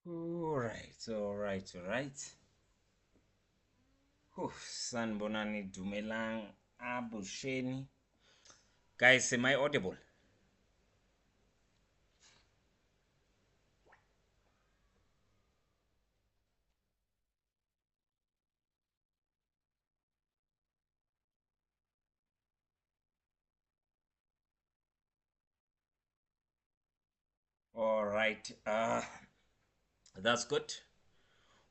All right. Sanbonani Dumelang Abusheni. Guys, am I audible? All right. That's good.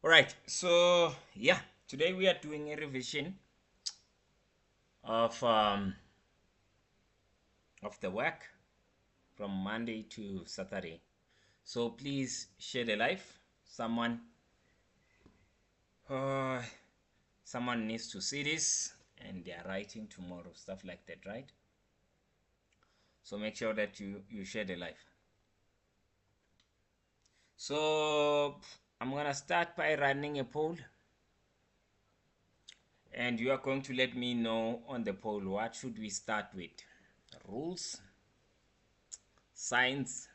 All right. So yeah, today we are doing a revision of the work from Monday to Saturday. So please share the live. Someone uh, someone needs to see this, and they are writing tomorrow, stuff like that, right? So make sure that you share the live. So I'm gonna start by running a poll, and you are going to let me know on the poll what should we start with: rules, science,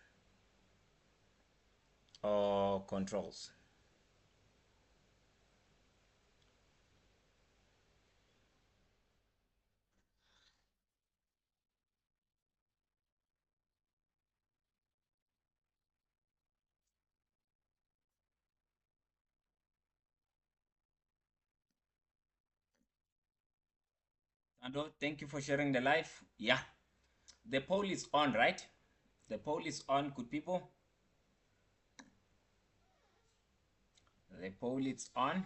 or controls. Ando, thank you for sharing the live. Yeah, the poll is on, right? The poll is on, good people. The poll is on.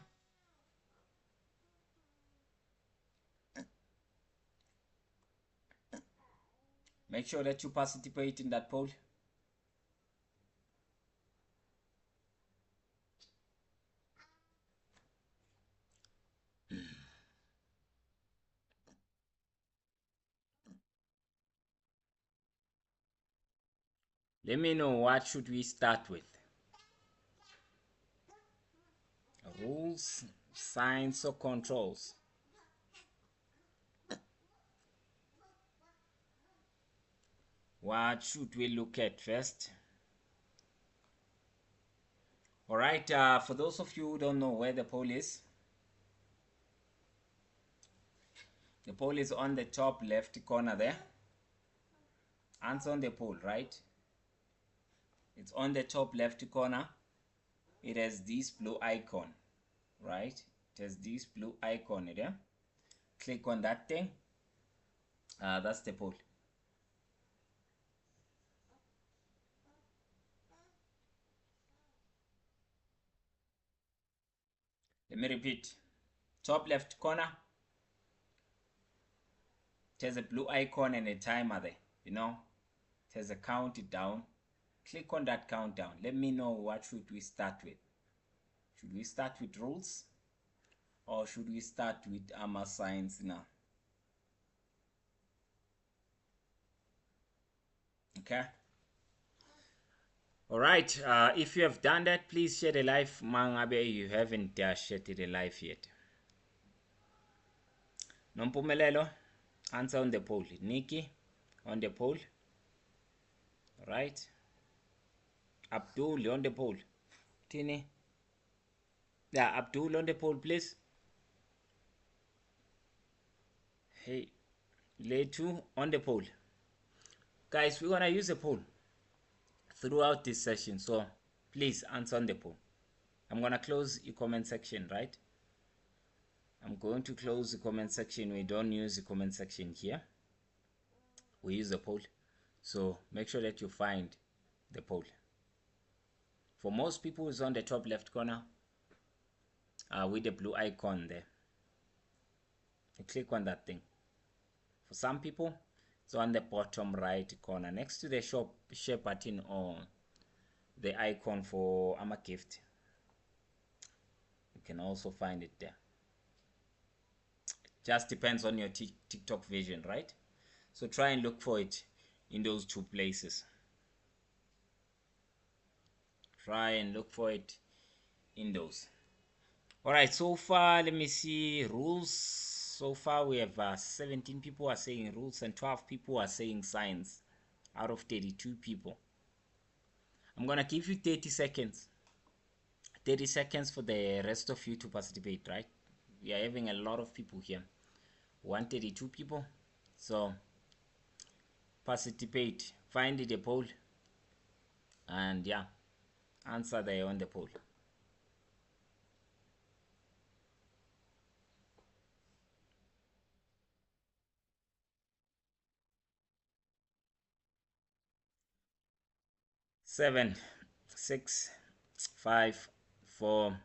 Make sure that you participate in that poll. Let me know what should we start with: rules, science, or controls. What should we look at first? All right, for those of you who don't know where the poll is, the poll is on the top left corner there. Answer on the poll, right? It's on the top left corner. It has this blue icon, right? It has this blue icon there. Click on that thing. That's the poll. Let me repeat. Top left corner. It has a blue icon and a timer there. You know, it has a countdown. Click on that countdown. Let me know what should we start with. Should we start with rules, or should we start with science now? Okay. All right. If you have done that, please share the live. Mangabe, you haven't shared the live yet. Nompumelelo, answer on the poll. Nikki, on the poll. All right. Abdul on the poll. Tini. Yeah, Abdul on the poll, please. Hey, Letu on the poll. Guys, we're gonna use a poll throughout this session, so please answer on the poll. I'm gonna close the comment section, right? I'm going to close the comment section. We don't use the comment section here. We use the poll. So make sure that you find the poll. For most people, it's on the top left corner with the blue icon there. You click on that thing. For some people, it's on the bottom right corner next to the share button or the icon for a gift. You can also find it there. Just depends on your TikTok vision, right? So try and look for it in those two places. Try and look for it in those. All right, so far, let me see rules. So far, we have 17 people are saying rules and 12 people are saying science out of 32 people. I'm gonna give you 30 seconds 30 seconds for the rest of you to participate, right? We are having a lot of people here, 132 people. So participate, find the poll, and yeah, answer there on the poll. Seven, 6, 5, 4,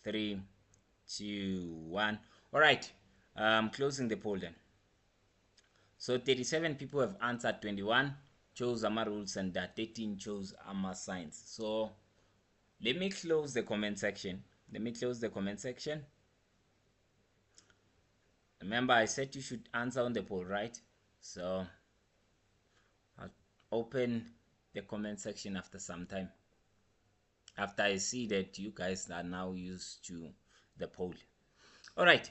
3, 2, 1. All right, closing the poll then. So 37 people have answered, 21 chose AMA rules, and 13 chose AMA science. So let me close the comment section. Remember, I said you should answer on the poll, right? So I'll open the comment section after some time, after I see that you guys are now used to the poll. All right,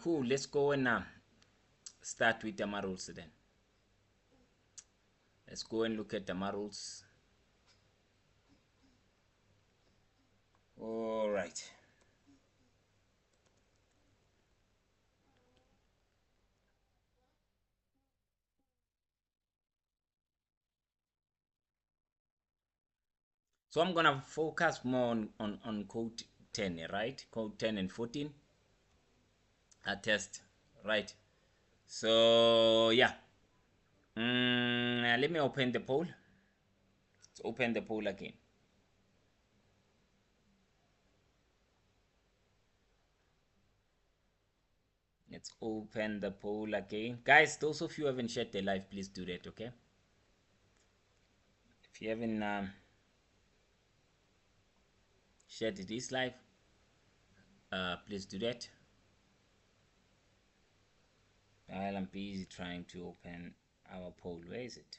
cool. Let's go and start with the rules then. Let's go and look at the rules. All right. So I'm gonna focus more on code 10, right? Code 10 and 14 a test, right? So yeah, let me open the poll. Let's open the poll again. Let's open the poll again. Guys, those of you who haven't shared the live, please do that, okay? If you haven't shared this live, please do that. While I'm busy trying to open our poll. Where is it?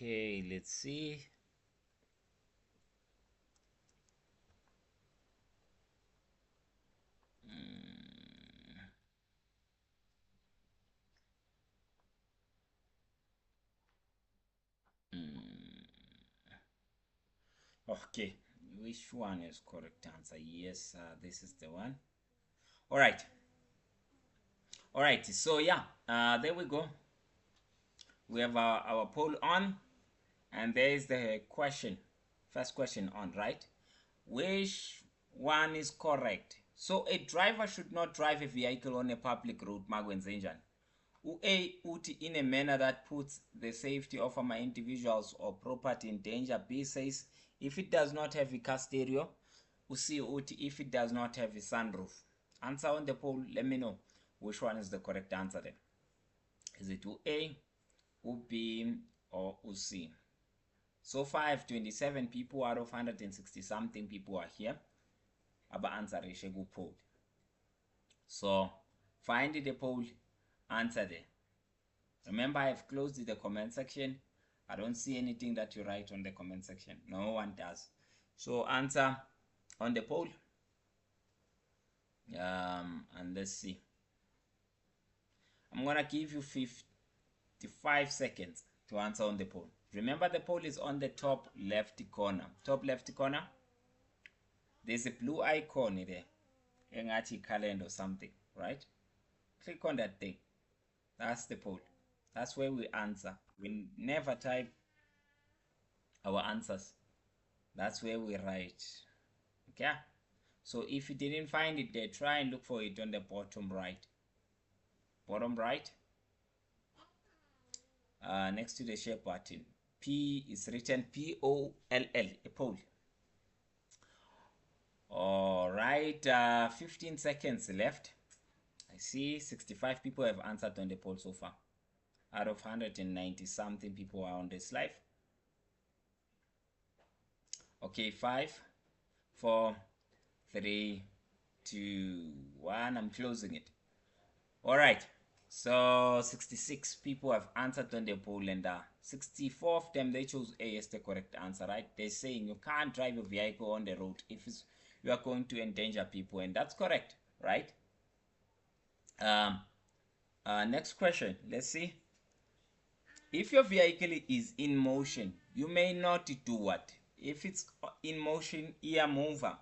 Okay, let's see. Okay, which one is correct answer? Yes, this is the one. All right. All right, so yeah, there we go. We have our poll on, and there is the question. First question on, right? Which one is correct? So a driver should not drive a vehicle on a public road, Magwenzenjan. A uti in a manner that puts the safety of my individuals or property in danger. B says if it does not have a car stereo. C uti if it does not have a sunroof. Answer on the poll. Let me know which one is the correct answer then. Is it A, B, or C? So far, I have 27 people out of 160 something people are here. Aba answer Reshegu poll. So find the poll, answer there. Remember, I've closed the comment section. I don't see anything that you write on the comment section. No one does. So answer on the poll. And let's see. I'm gonna give you 55 seconds to answer on the poll. Remember, the poll is on the top left corner. Top left corner. There's a blue icon there. Engati calendar or something, right? Click on that thing. That's the poll. That's where we answer. We never type our answers. That's where we write. Okay? So if you didn't find it there, try and look for it on the bottom right. Bottom right. Next to the share button. P is written P-O-L-L, a poll. All right, 15 seconds left. I see 65 people have answered on the poll so far. Out of 190 something people are on this live. Okay, 5, 4, 3, 2, 1. I'm closing it. All right. So 66 people have answered on the poll, and 64 of them, they chose A as the correct answer, right? They're saying you can't drive a vehicle on the road if you are going to endanger people, and that's correct, right? Next question. Let's see. If your vehicle is in motion, you may not do what? If it's in motion, ear mover,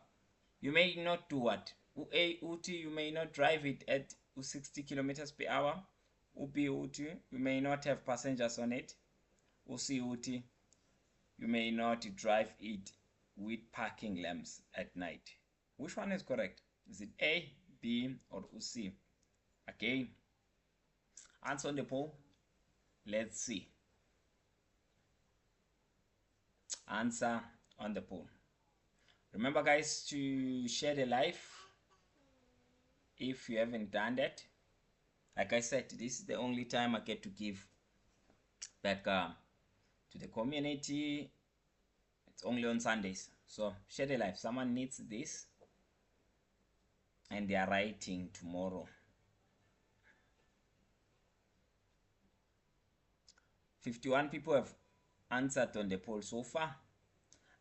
you may not do what? A uti, you may not drive it at 60 kilometers per hour. B uti, you may not have passengers on it. C uti, you may not drive it with parking lamps at night. Which one is correct? Is it A, B, or C? Again, answer on the poll. Let's see. Answer on the poll. Remember, guys, to share the live if you haven't done that. Like I said, this is the only time I get to give back to the community. It's only on Sundays. So share the live. Someone needs this, and they are writing tomorrow. 51 people have answered on the poll so far.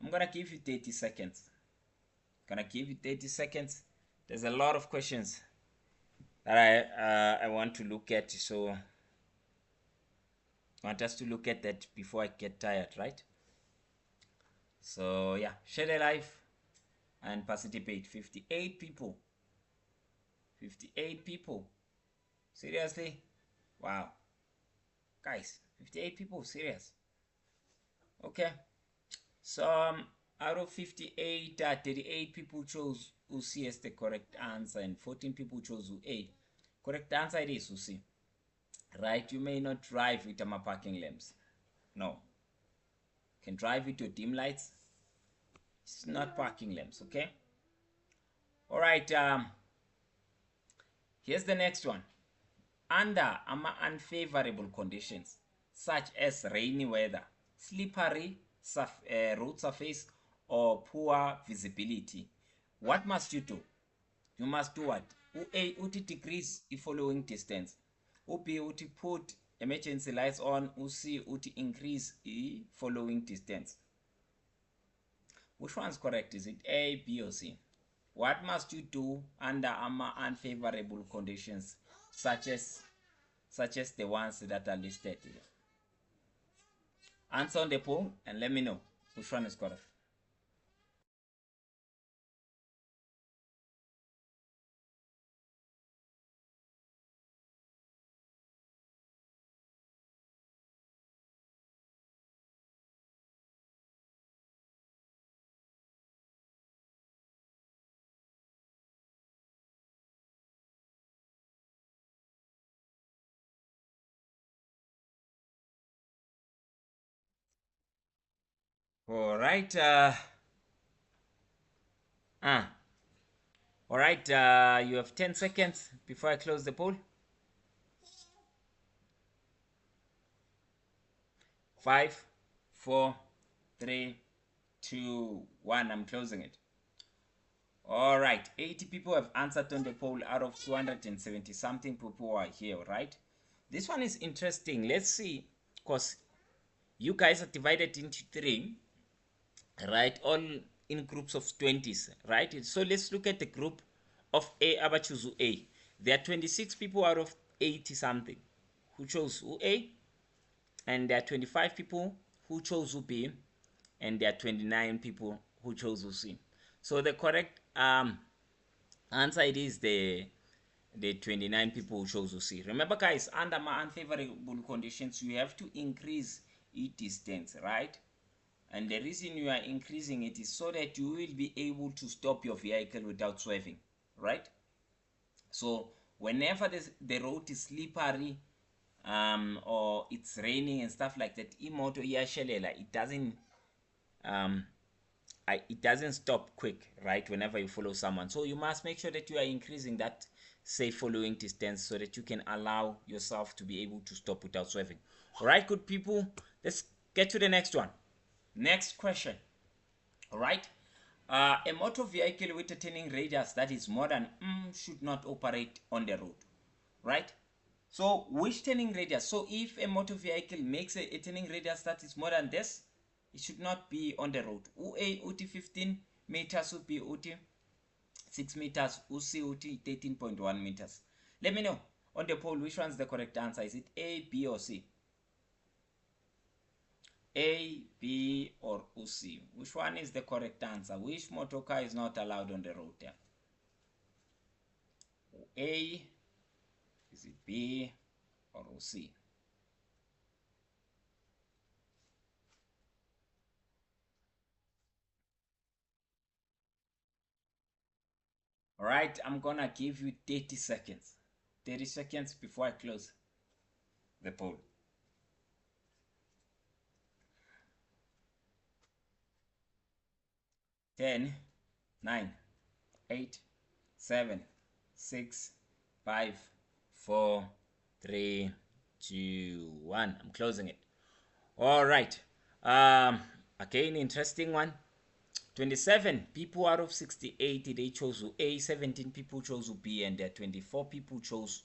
I'm gonna give you 30 seconds. There's a lot of questions that I want to look at, so I want us to look at that before I get tired, right? So yeah, share the live and participate. 58 people. 58 people. Seriously? Wow. Guys, 58 people, serious. Okay. So out of 58, 38 people chose C as the correct answer, and 14 people chose A. Correct answer it is C. Right? You may not drive with my parking lamps. No. You can drive with your dim lights. It's not parking lamps, okay? Alright, here's the next one. Under unfavorable conditions, such as rainy weather, slippery road surface, or poor visibility, what must you do? You must do what? A, uti decrease the following distance. B, uti put emergency lights on. C, uti increase the following distance. Which one's correct? Is it A, B, or C? What must you do under unfavorable conditions, such as the ones that are listed here? Answer on the poll and let me know which one is correct. All right. All right. You have 10 seconds before I close the poll. 5, 4, 3, 2, 1. I'm closing it. All right. 80 people have answered on the poll out of 270 something people who are here, right? This one is interesting. Let's see, because you guys are divided into 3, right? All in groups of 20s, right? So let's look at the group of A, abachuzu A. There are 26 people out of 80 something who chose A, and there are 25 people who chose B, and there are 29 people who chose C. So the correct answer it is the 29 people who chose C. Remember, guys, under my unfavorable conditions, you have to increase distance, right? And the reason you are increasing it is so that you will be able to stop your vehicle without swerving, right? So whenever the road is slippery or it's raining and stuff like that, it doesn't stop quick, right? Whenever you follow someone, so you must make sure that you are increasing that safe following distance so that you can allow yourself to be able to stop without swerving. All right, good people, let's get to the next one. Next question. All right. A motor vehicle with a turning radius that is more than should not operate on the road, right? So which turning radius? So if a motor vehicle makes a turning radius that is more than this, it should not be on the road. UA UT 15 meters would be UT 6 meters, UC UT 13.1 meters. Let me know on the poll which one's the correct answer. Is it A, B, or C? A, B, or UC? Which one is the correct answer? Which motor car is not allowed on the road there? A, is it B, or C? All right, I'm gonna give you 30 seconds. 30 seconds before I close the poll. 10, 9, 8, 7, 6, 5, 4, 3, 2, 1. I'm closing it. All right. Again, interesting one. 27 people out of 68, they chose A, 17 people chose B, and 24 people chose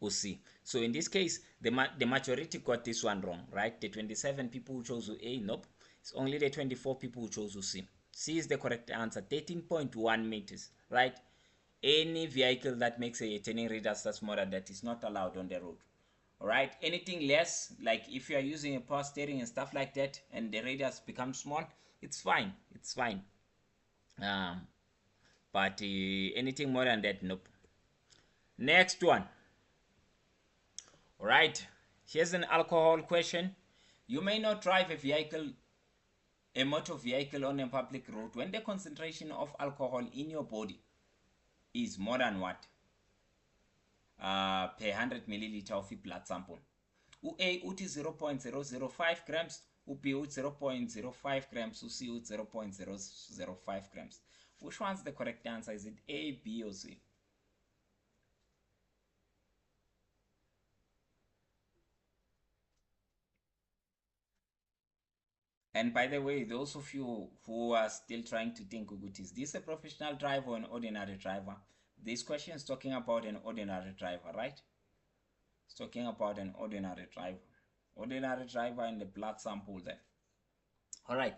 C. So in this case, the majority got this one wrong, right? The 27 people who chose A, nope. It's only the 24 people who chose C. C is the correct answer, 13.1 meters, right? Any vehicle that makes a turning radius that's more than that is not allowed on the road. Alright, anything less, like if you are using a power steering and stuff like that, and the radius becomes small, it's fine. It's fine. But anything more than that, nope. Next one. Alright, here's an alcohol question. You may not drive a motor vehicle on a public road when the concentration of alcohol in your body is more than what? Per 100 milliliter of blood sample. A uthi 0.005 grams, B uthi 0.05 grams, C uthi 0.005 grams. Which one's the correct answer? Is it A, B, or C? And by the way, those of you who are still trying to think, is this a professional driver or an ordinary driver? This question is talking about an ordinary driver, right? It's talking about an ordinary driver. Ordinary driver in the blood sample there. All right.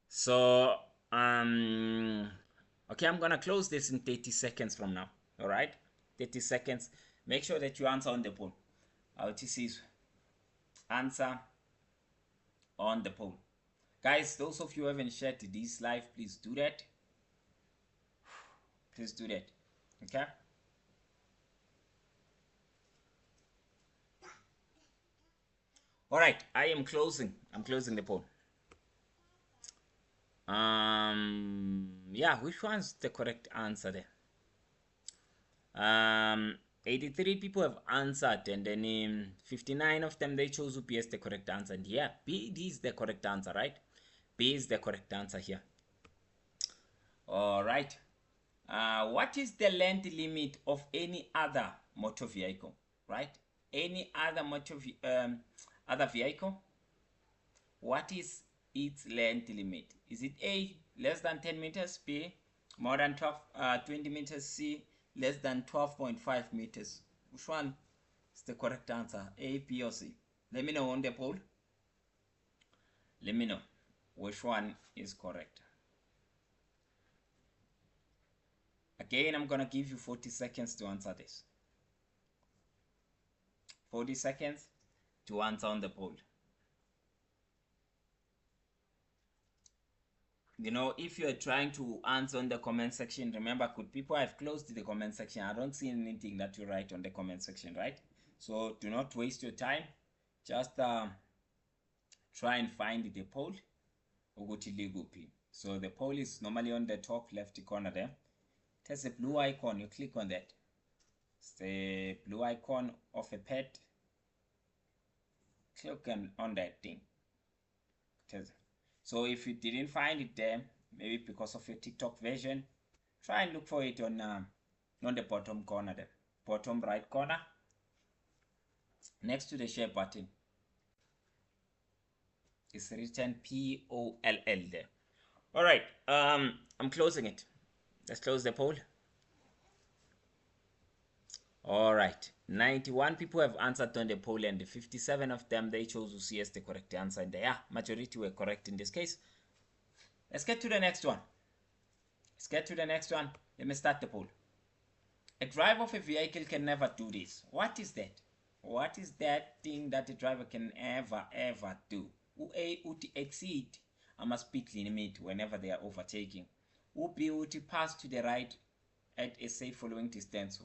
So, okay, I'm gonna close this in 30 seconds from now. All right, 30 seconds. Make sure that you answer on the poll. RTC's answer on the poll. Guys, those of you who haven't shared this live, please do that. Please do that. Okay. All right, I am closing. I'm closing the poll. Yeah, which one's the correct answer there? 83 people have answered, and then 59 of them, they chose B as the correct answer. And yeah, B is the correct answer, right? B is the correct answer here. All right. What is the length limit of any other motor vehicle, right? Any other other vehicle? What is its length limit? Is it A, less than 10 meters, B, more than 20 meters, C, less than 12.5 meters? Which one is the correct answer? A, B, or C? Let me know on the poll. Let me know which one is correct. Again, I'm gonna give you 40 seconds to answer this. 40 seconds to answer on the poll. You know, if you're trying to answer on the comment section, remember, good people, I've closed the comment section. I don't see anything that you write on the comment section, right? So do not waste your time. Just try and find the poll. So the poll is normally on the top left corner there. It has a blue icon. You click on that. It's the blue icon of a pet. Click on that thing. So if you didn't find it there, maybe because of your TikTok version, try and look for it on the bottom corner there. Bottom right corner. Next to the share button. It's written POLL there. Alright, I'm closing it. Let's close the poll. All right, 91 people have answered on the poll, and 57 of them, they chose C as the correct answer, and yeah, majority were correct in this case. Let's get to the next one. Let me start the poll. A driver of a vehicle can never do this. What is that? What is that thing that a driver can ever do? A uti exceed speed limit whenever they are overtaking. B uti pass to the right at a safe following distance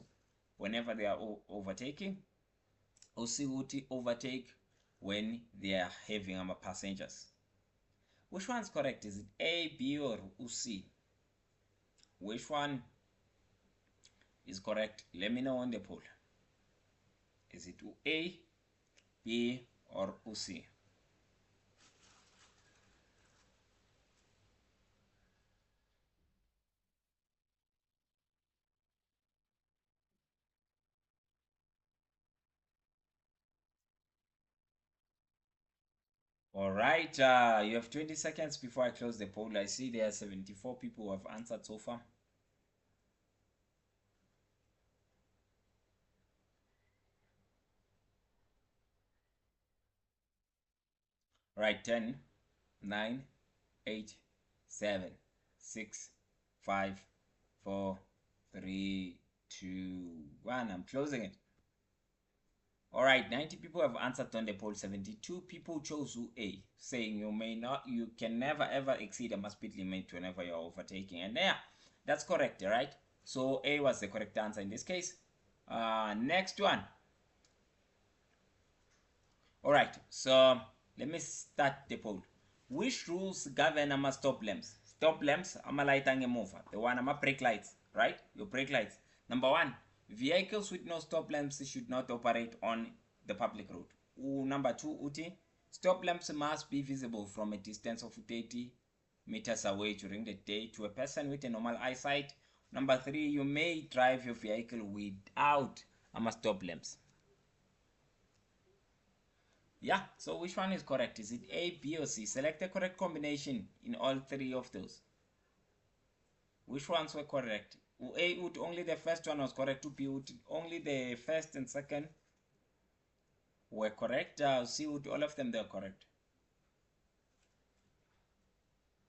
whenever they are overtaking. C uti overtake when they are having passengers. Which one is correct? Is it A, B, or C? Which one is correct? Let me know on the poll. Is it A, B, or C? All right, you have 20 seconds before I close the poll. I see there are 74 people who have answered so far. All right, 10, 9, 8, 7, 6, 5, 4, 3, 2, 1. I'm closing it. All right, 90 people have answered on the poll. 72 people chose A, saying you can never ever exceed a speed limit whenever you're overtaking. And yeah, that's correct, right? So A was the correct answer in this case. Next one. All right, so let me start the poll. Which rules govern stop lamps? Stop lamps, light ngemuva. The one brake lights, right? Your brake lights. Number 1, vehicles with no stop lamps should not operate on the public road. Number 2, uti, stop lamps must be visible from a distance of 30 meters away during the day to a person with a normal eyesight. Number 3, you may drive your vehicle without stop lamps. Yeah, so which one is correct? Is it A, B, or C? Select the correct combination in all 3 of those. Which ones were correct? A would only the first one was correct. B would only the first and second were correct. C would all of them they are correct.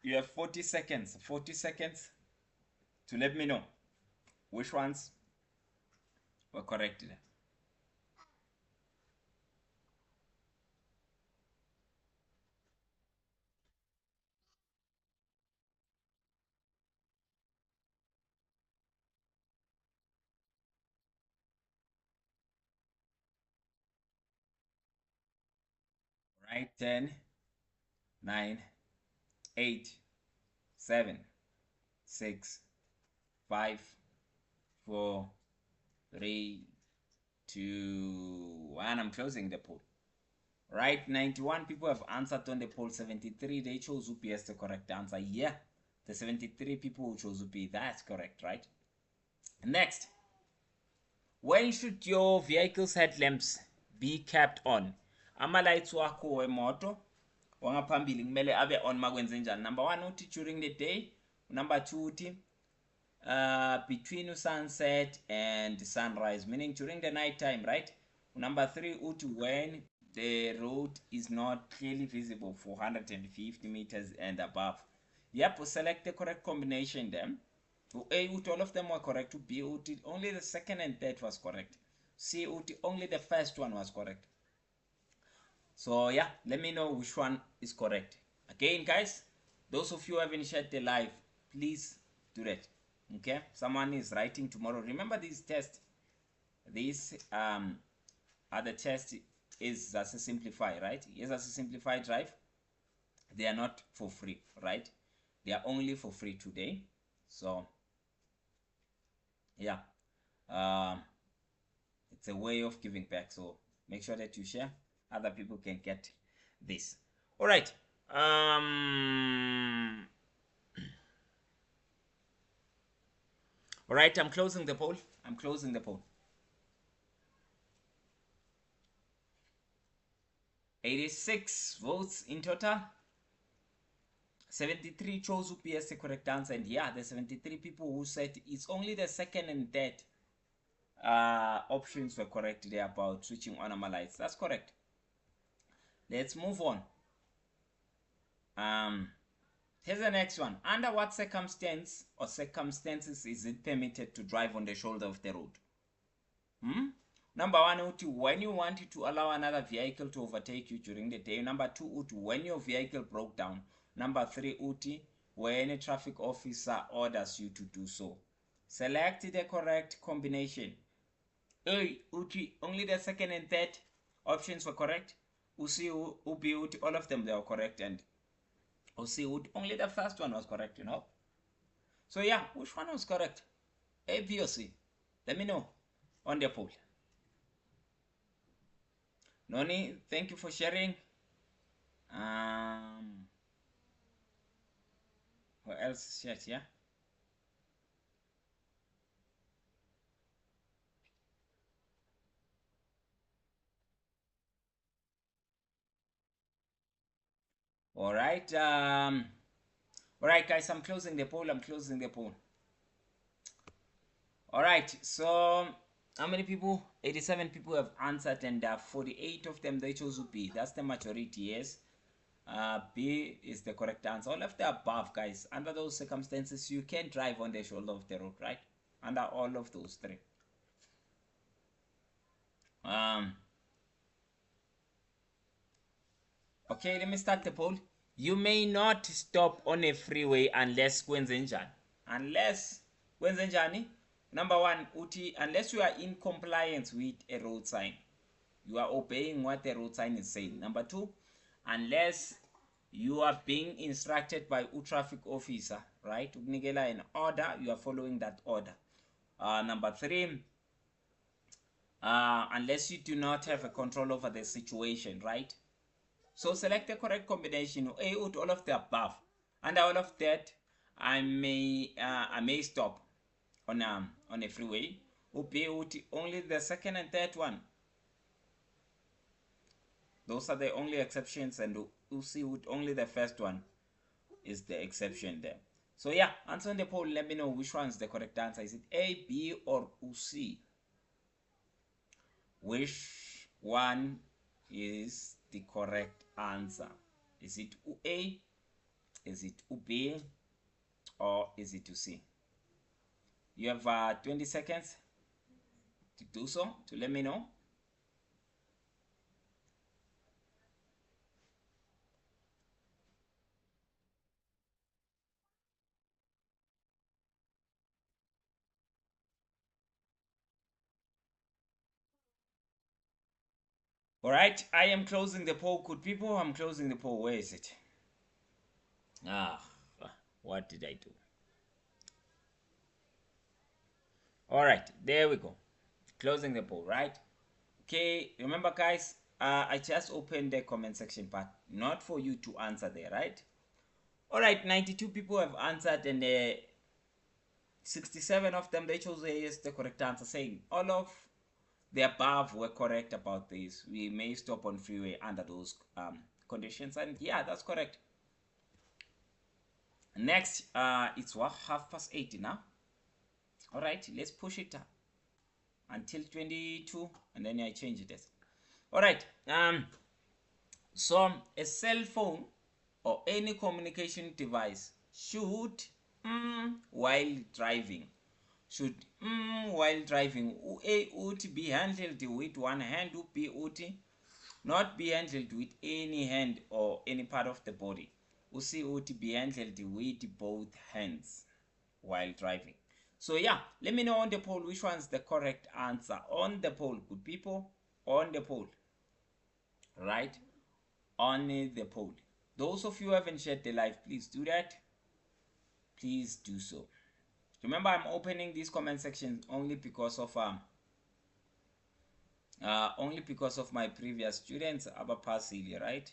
You have 40 seconds. 40 seconds to let me know which ones were correct. Right, 10, 9, 8, 7, 6, 5, 4, 3, 2, 1. I'm closing the poll. Right, 91 people have answered on the poll. 73, they chose UP as the correct answer. Yeah, the 73 people who chose UP, that's correct, right? Next, when should your vehicle's headlamps be kept on? Ama-lights wakho wemoto wangaphambili kumele abe on makwenze njani? Number 1 uthi during the day. Number 2 uthi between sunset and sunrise, meaning during the night time, right? Number 3 uthi when the road is not clearly visible for 150 meters and above. Yep, select the correct combination then. A uthi all of them were correct. B uthi only the second and third was correct. C uthi only the first one was correct. So yeah, let me know which one is correct. Again, guys, those of you who haven't shared the live, please do that. Okay, someone is writing tomorrow. Remember this test. This other test is as a simplify, right? Yes, as a simplify drive. They are not for free, right? They are only for free today. So yeah, it's a way of giving back. So make sure that you share. Other people can get this. All right. All right, I'm closing the poll. 86 votes in total. 73 chose UP as the correct answer. And yeah, the 73 people who said it's only the second and third options were correct there about switching on our lights. That's correct. Let's move on. Here's the next one. Under what circumstance or circumstances is it permitted to drive on the shoulder of the road? Number one, when you wanted to allow another vehicle to overtake you during the day. Number two, when your vehicle broke down. Number three, when a traffic officer orders you to do so. Select the correct combination. A, only the second and third options were correct. Usi, Ubi, all of them they were correct, and Usi, only the first one was correct, you know. So yeah, which one was correct? A, B, or C? Let me know on the poll. Noni, thank you for sharing. What else shared? Yeah. All right. All right, guys. I'm closing the poll. All right. So, how many people? 87 people have answered, and 48 of them they chose B. That's the majority. Yes. B is the correct answer. All of the above, guys. Under those circumstances, you can drive on the shoulder of the road, right? Under all of those three. Okay, let me start the poll. You may not stop on a freeway unless kwenzenjani. Unless kwenzenjani. Number one, unless you are in compliance with a road sign. You are obeying what the road sign is saying. Number two, unless you are being instructed by a traffic officer, right? Ukunigela an order, you are following that order. Number three, unless you do not have a control over the situation, right? So select the correct combination. A, all of the above. Under all of that, I may stop on a freeway. B, only the second and third one. Those are the only exceptions, and C, only the first one is the exception there. So yeah, answer on the poll. Let me know which one is the correct answer. Is it A, B, or C? Which one is the correct answer? Is it A? Is it B? Or is it C? You have 20 seconds to do so, to let me know. All right, I am closing the poll. Good people, I'm closing the poll. Where is it? What did I do? All right, there we go. Closing the poll, right? Okay, remember guys, I just opened the comment section part, not for you to answer there, right? All right, 92 people have answered, and 67 of them they chose A as the correct answer, saying all of the above were correct about this. We may stop on freeway under those conditions, and yeah, that's correct. Next, it's what, 8:30 now. All right, let's push it up until 22, and then I change it. All right. So a cell phone or any communication device should while driving A would be handled with one hand, B would not be handled with any hand or any part of the body. C would be handled with both hands while driving. So yeah, let me know on the poll which one's the correct answer. On the poll, good people, on the poll, right? On the poll. Those of you who haven't shared the live, please do that. Please do so. Remember, I'm opening this comment section only because of my previous students, Abapasili, right?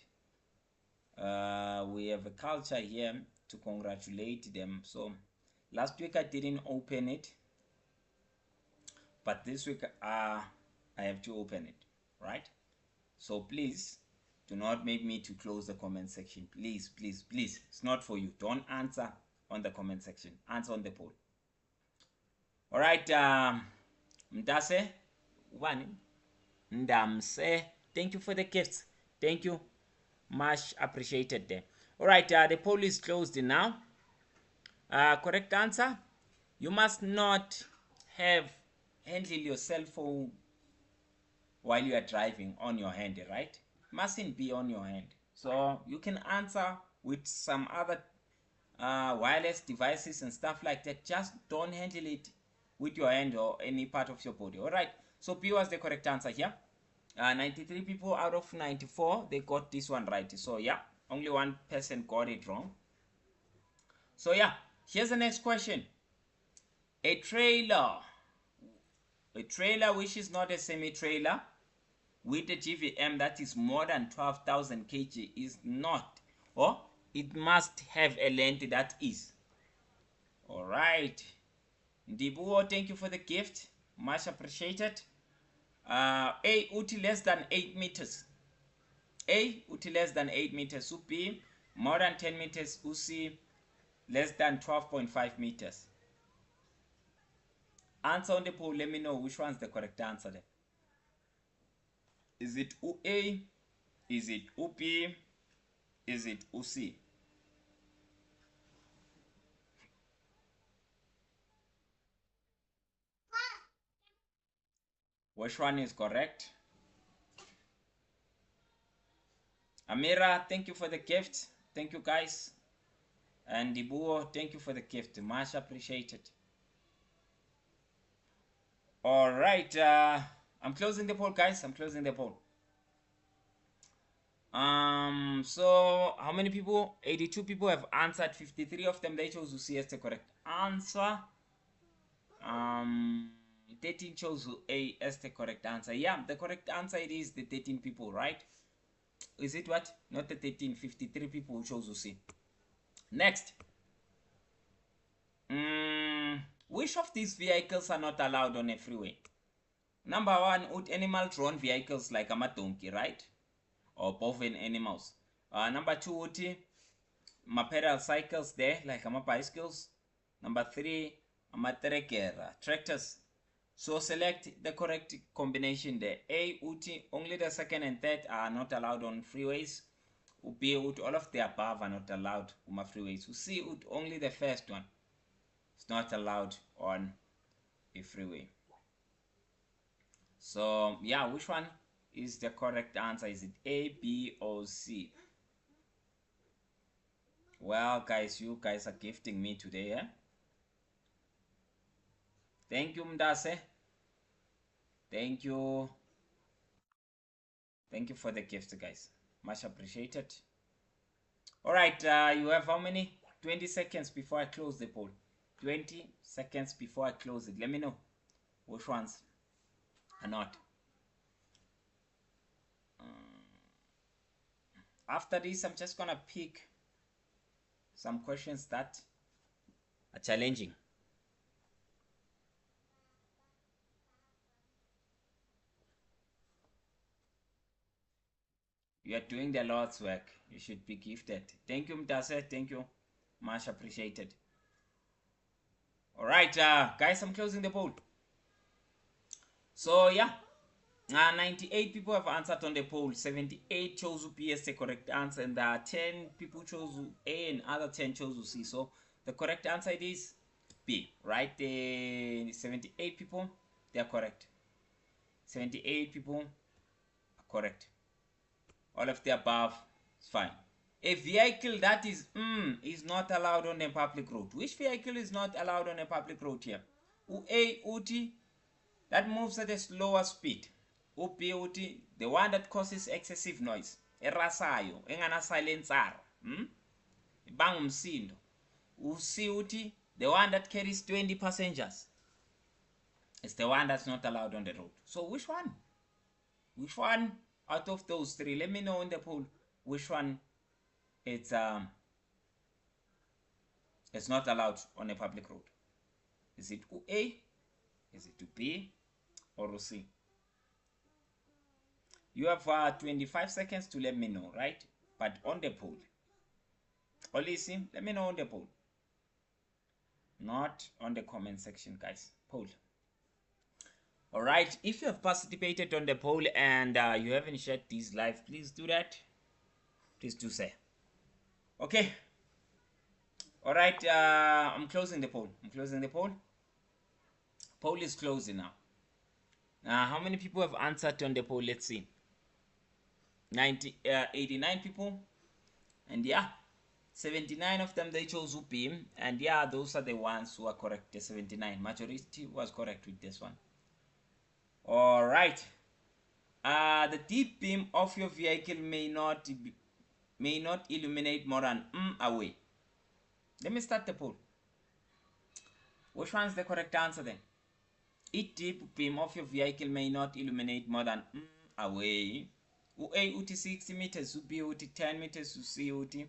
We have a culture here to congratulate them. So last week I didn't open it, but this week I have to open it, right? So please do not make me to close the comment section. Please, please, please. It's not for you. Don't answer on the comment section. Answer on the poll. All right. Mdase, one. Ndamse. Thank you for the gifts. Thank you. Much appreciated there. All right, the poll is closed now. Correct answer. You must not have handle your cell phone while you are driving on your hand, right? Mustn't be on your hand. So you can answer with some other wireless devices and stuff like that. Just don't handle it with your hand or any part of your body. All right. So B was the correct answer here. 93 people out of 94, they got this one right. So yeah, only one person got it wrong. So yeah, here's the next question. A trailer which is not a semi-trailer with a GVM that is more than 12,000 kg is not, or it must have a length that is. All right. Ndibuo, thank you for the gift. Much appreciated. A, uti less than 8 meters. A, uti less than 8 meters. B, more than 10 meters. C, less than 12.5 meters. Answer on the poll. Let me know which one's the correct answer there. Is it A? Is it B? Is it C? Which one is correct? Amira, thank you for the gift. Thank you, guys. And Ibuo, thank you for the gift. Much appreciated. All right. I'm closing the poll, guys. I'm closing the poll. So how many people? 82 people have answered. 53 of them, they chose C as the correct answer. 13 chose A as the correct answer. Yeah, the correct answer it is the 13 people, right? Is it what? Not the 13, 53 people who chose C. Next. Which of these vehicles are not allowed on a freeway? Number one, would animal-drawn vehicles like a donkey, right? Or bovine animals. Number two, would pedal cycles there, like bicycles. Number three, tractors. So select the correct combination there. A, uti, only the second and third are not allowed on freeways. B, all of the above are not allowed on freeways. C, only the first one is not allowed on a freeway. So yeah, which one is the correct answer? Is it A, B, or C? Well, guys, you guys are gifting me today, eh? Thank you, Mdase. Thank you. Thank you for the gift, guys. Much appreciated. All right, you have how many? 20 seconds before I close the poll. 20 seconds before I close it. Let me know which ones are not. After this, I'm just gonna pick some questions that are challenging. You are doing the Lord's work. You should be gifted. Thank you, Mtase. Thank you. Much appreciated. All right, guys, I'm closing the poll. So yeah, 98 people have answered on the poll. 78 chose B as the correct answer, and 10 people chose A, and other 10 chose C. So the correct answer is B, right? The 78 people, they are correct. 78 people are correct. All of the above is fine. A vehicle that is not allowed on a public road. Which vehicle is not allowed on a public road here? A, uti, that moves at a slower speed. B, uti, the one that causes excessive noise. Erasayo, engana silencer. Ibanga umsindo. C, uti, the one that carries 20 passengers. It's the one that's not allowed on the road. So which one? Which one out of those three? Let me know in the poll which one it's not allowed on a public road. Is it A? Is it B? Or C? You have 25 seconds to let me know, right? But on the poll. Only see, let me know on the poll. Not on the comment section, guys. Poll. All right, if you have participated on the poll and you haven't shared this live, please do that. Please do say. Okay. All right, I'm closing the poll. I'm closing the poll. Poll is closing now. How many people have answered on the poll? Let's see. 89 people. And yeah, 79 of them, they chose UPIM. And yeah, those are the ones who are correct. The 79. Majority was correct with this one. All right. The deep beam of your vehicle may not illuminate more than away. Let me start the poll. Which one is the correct answer then? Each deep beam of your vehicle may not illuminate more than away. A uti 60 meters, B uti 10 meters, C uti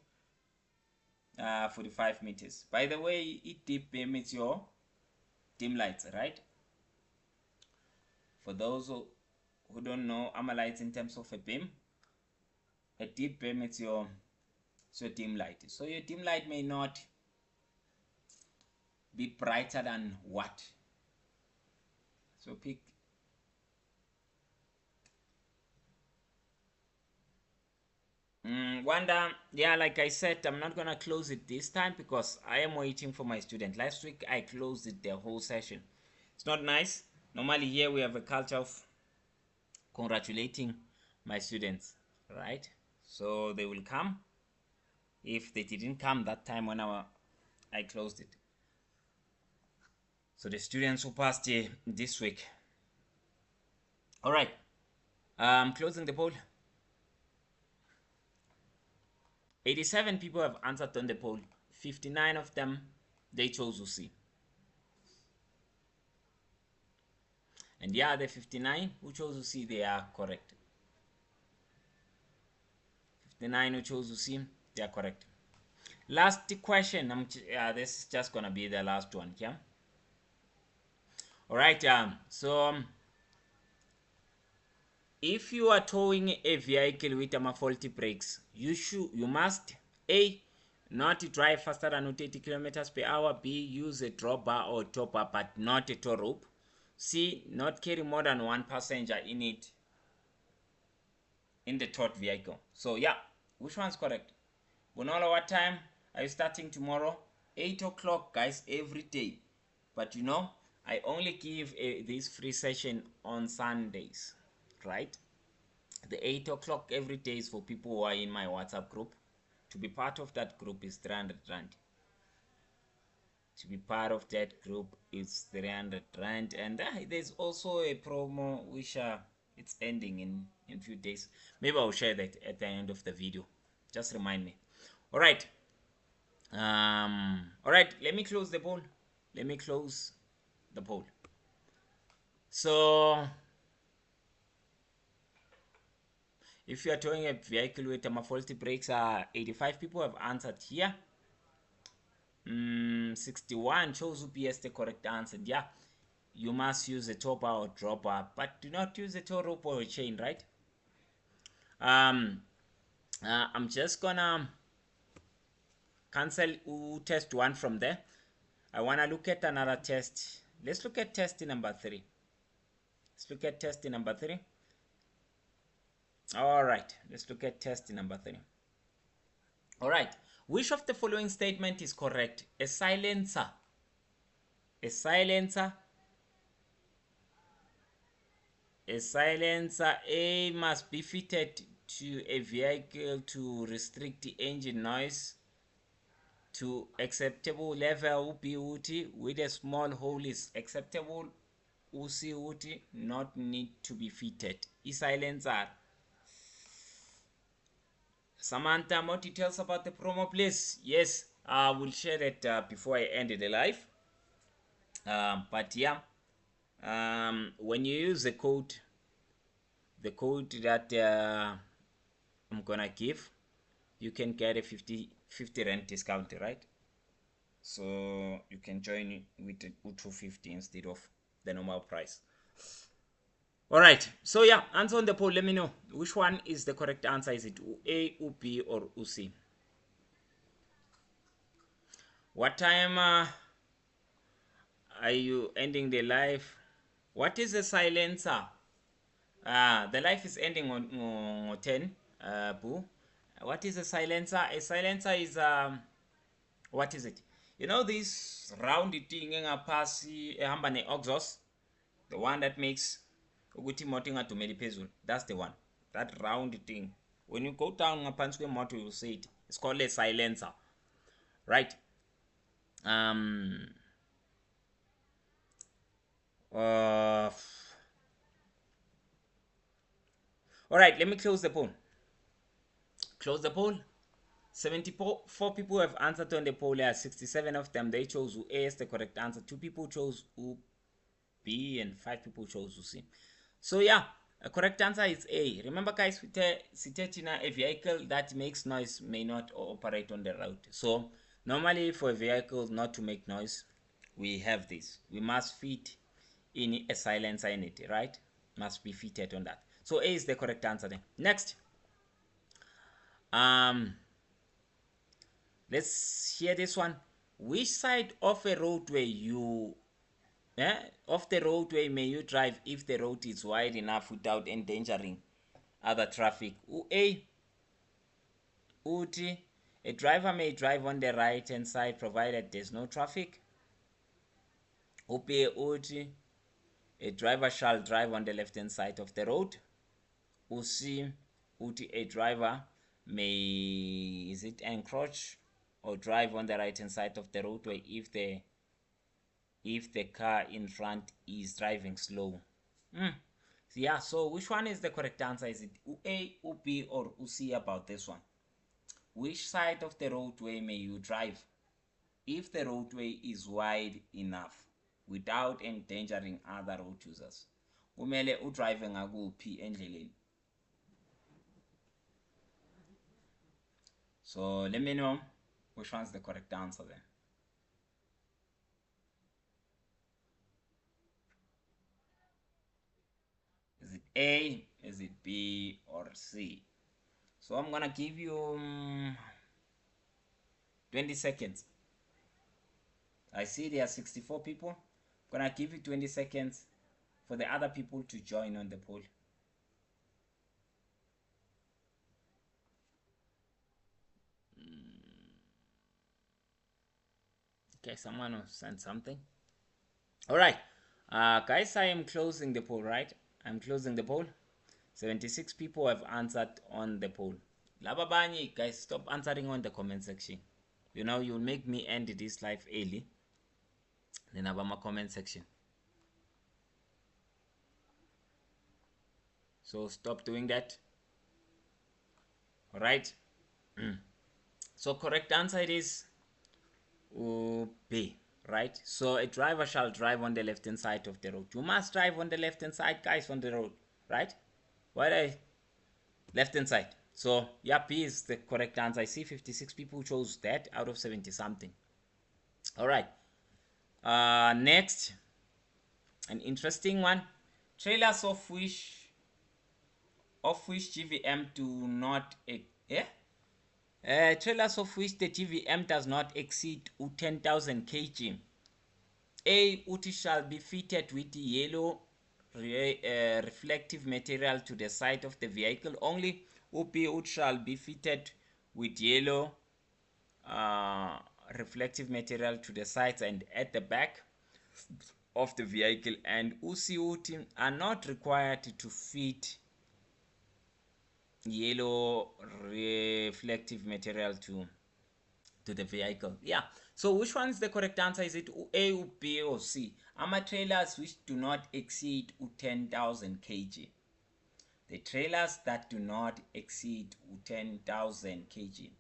45 meters. By the way, each deep beam is your dim lights, right? For those who don't know lights in terms of a beam, a deep beam is your dim light. So your dim light may not be brighter than what? So pick Wanda. Yeah, like I said, I'm not gonna close it this time because I am waiting for my student. Last week I closed it the whole session. It's not nice. Normally here we have a culture of congratulating my students, right? So they will come. If they didn't come that time when I closed it. So the students who passed this week. All right. I'm closing the poll. 87 people have answered on the poll. 59 of them, they chose UC. And yeah, the 59 who chose UC, they are correct. 59 who chose UC, they are correct. Last question. This is just gonna be the last one. Yeah. All right. If you are towing a vehicle with faulty brakes, you must A, not drive faster than 30 kilometers per hour. B, use a drop bar or top bar but not a tow rope. C, not carry more than one passenger in the towed vehicle. So yeah, which one's correct? Bonola, what time are you starting tomorrow? 8 o'clock, guys, every day. But you know, I only give this free session on Sundays, right? The 8 o'clock every day is for people who are in my WhatsApp group. To be part of that group is 300 rand. To be part of that group is 300 rand. And there's also a promo which it's ending in few days. Maybe I'll share that at the end of the video. Just remind me. All right. All right. Let me close the poll. Let me close the poll. So if you are towing a vehicle with faulty brakes, 85 people have answered here. 61 chose UPS the correct answer. Yeah, you must use a top bar or drop bar, but do not use a tow rope or a chain, right? I'm just gonna cancel test 1 from there. I wanna look at another test. Let's look at test number 3. Let's look at test number 3. All right, let's look at test number 3. All right, which of the following statement is correct? A silencer A must be fitted to a vehicle to restrict the engine noise to acceptable level. B with a small hole is acceptable. C not need to be fitted. Silencer. Samantha, more details about the promo, please. Yes, I will share that before I end the live. But yeah, when you use the code that I'm gonna give, you can get a 50 rand discount, right? So you can join with 250 instead of the normal price. All right, so yeah, answer on the poll. Let me know which one is the correct answer. Is it A, B, or C? What time are you ending the live? What is a silencer? The life is ending on 10. Boo. What is a silencer? A silencer is what is it? You know this round thing engaphansi ehamba ne-exhaust, the one that makes ukuthi imoto ingadumeli phezulu. That's the one. That round thing. When you go down ngaphansi kwemoto, you will see it. It's called a silencer, right? Um. Uh. All right. Let me close the poll. Close the poll. 74 people have answered on the poll. 67 of them, they chose A as the correct answer. 2 people chose B and 5 people chose C. So yeah, a correct answer is A. Remember guys, a vehicle that makes noise may not operate on the road. So normally for a vehicle not to make noise, we have this. We must fit in a silencer in it, right? Must be fitted on that. So A is the correct answer then. Next. Let's hear this one. Which side of a roadway of the roadway may you drive if the road is wide enough without endangering other traffic? A. Uti, a driver may drive on the right hand side provided there's no traffic. B. Uti, a driver shall drive on the left hand side of the road. C. Uti, a driver may encroach or drive on the right hand side of the roadway if the car in front is driving slow. Yeah, so which one is the correct answer? Is it A, B, or C about this one? Which side of the roadway may you drive if the roadway is wide enough without endangering other road users? Kumele udrive ngakuphi endleleni? So let me know which one's the correct answer then. Is it A, is it B, or C? So I'm gonna give you 20 seconds. I see there are 64 people. I'm gonna give you 20 seconds for the other people to join on the poll. Okay, someone will send something. All right, guys, I am closing the poll, right? I'm closing the poll. 76 people have answered on the poll. Lababani, guys, stop answering on the comment section. You know, you'll make me end this live early. Then have my comment section. So stop doing that. All right. So correct answer it is B, right? So a driver shall drive on the left hand side of the road. You must drive on the left hand side, guys, on the road, right? Why left hand side? So yeah, B is the correct answer. I see 56 people chose that out of 70 something. All right. Next, an interesting one. Trailers of which GVM do not trailers of which the GVM does not exceed 10,000 kg. A. Uti shall be fitted with yellow reflective material to the side of the vehicle only. B. Uti shall be fitted with yellow reflective material to the sides and at the back of the vehicle, and Usi Uti are not required to fit yellow reflective material to the vehicle. Yeah, so which one is the correct answer? Is it A, B, or C? Ama trailers which do not exceed 10,000 kg. The trailers that do not exceed 10,000 kg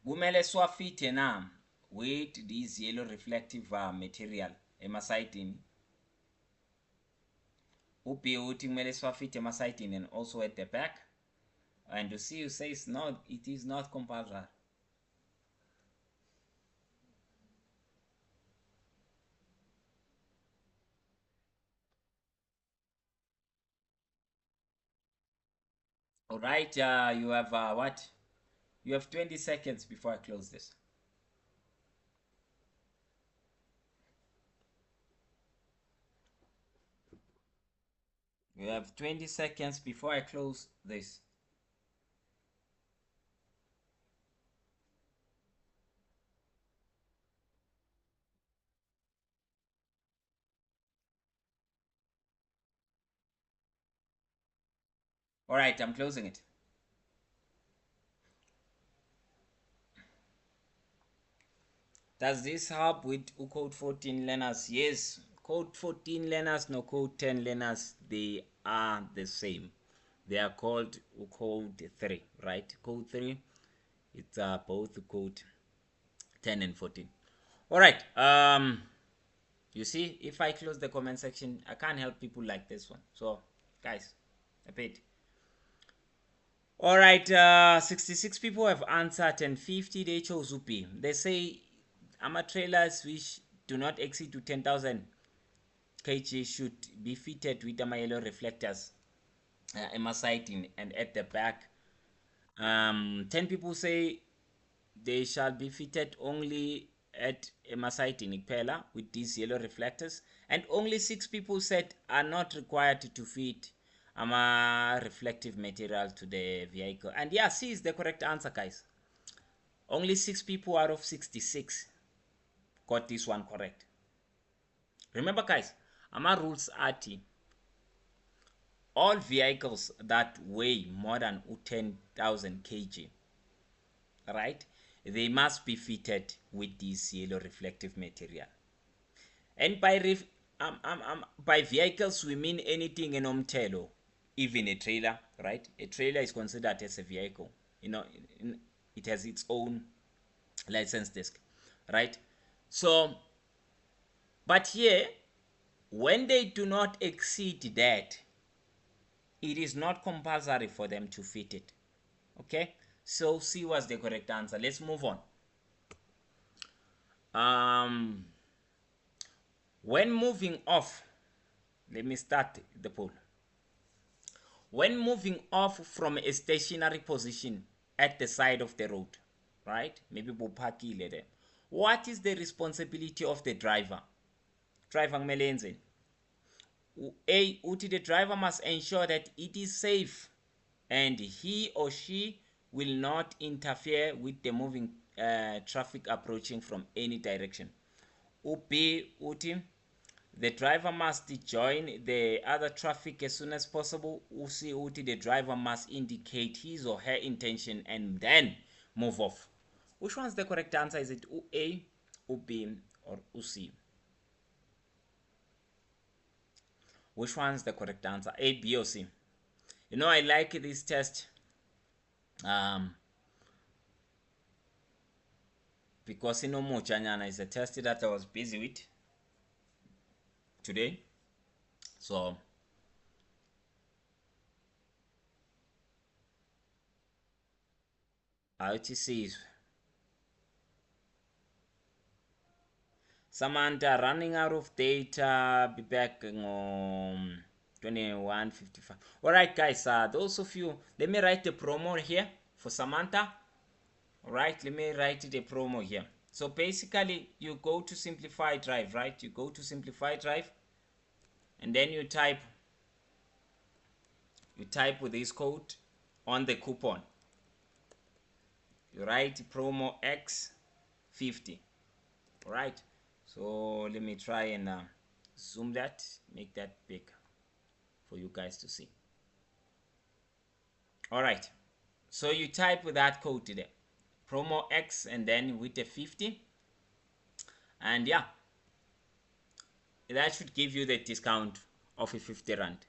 kumele siwafithe na with this yellow reflective material emasayidini. B uthi kumele siwafithe emasayidini and also at the back. And you see, you say it's not, it is not compulsory. All right, you have what? You have 20 seconds before I close this. We have 20 seconds before I close this. All right, I'm closing it. Does this help with code 14 learners? Yes. Code 14 learners, no code 10 learners, they are the same. They are called code 3, right? Code 3, it's both code 10 and 14. All right. You see, if I close the comment section, I can't help people like this one. So, guys, a bit. All right, 66 people have answered and 50 they chose UP. They say trailers which do not exceed to 10,000 kg should be fitted with yellow reflectors, sighting and at the back. 10 people say they shall be fitted only at sighting Pella with these yellow reflectors, and only 6 people said are not required to fit reflective material to the vehicle. And yeah, C is the correct answer, guys. Only 6 people out of 66 got this one correct. Remember, guys, rules are all vehicles that weigh more than 10,000 kg, right, they must be fitted with this yellow reflective material. And by vehicles we mean anything in omtelo, even a trailer, right? A trailer is considered as a vehicle. It has its own license disc, right? So, but here, when they do not exceed that, it is not compulsory for them to fit it. Okay, so C was the correct answer. Let's move on. When moving off, let me start the poll. When moving off from a stationary position at the side of the road, right? Maybe bopakile there. What is the responsibility of the driver? Driver kumele A, uthi the driver must ensure that it is safe and he or she will not interfere with the moving traffic approaching from any direction. B, uthi the driver must join the other traffic as soon as possible. C, uthi the driver must indicate his or her intention and then move off. Which one's the correct answer? Is it A, B, or C? Which one's the correct answer? A, B, or C? I like this test because Mochanyana is a test that I was busy with today. So ITC Samantha running out of data. Be back on 21:55. All right, guys. Those of you, let me write the promo here for Samantha. All right, let me write the promo here. So basically, you go to Simplify Drive, right? You go to Simplify Drive, and then you type with this code on the coupon. You write promo X50. All right. So let me try and zoom that, make that big for you guys to see. All right. So you type with that code today, promo X, and then with the 50, and yeah, that should give you the discount of a 50 rand.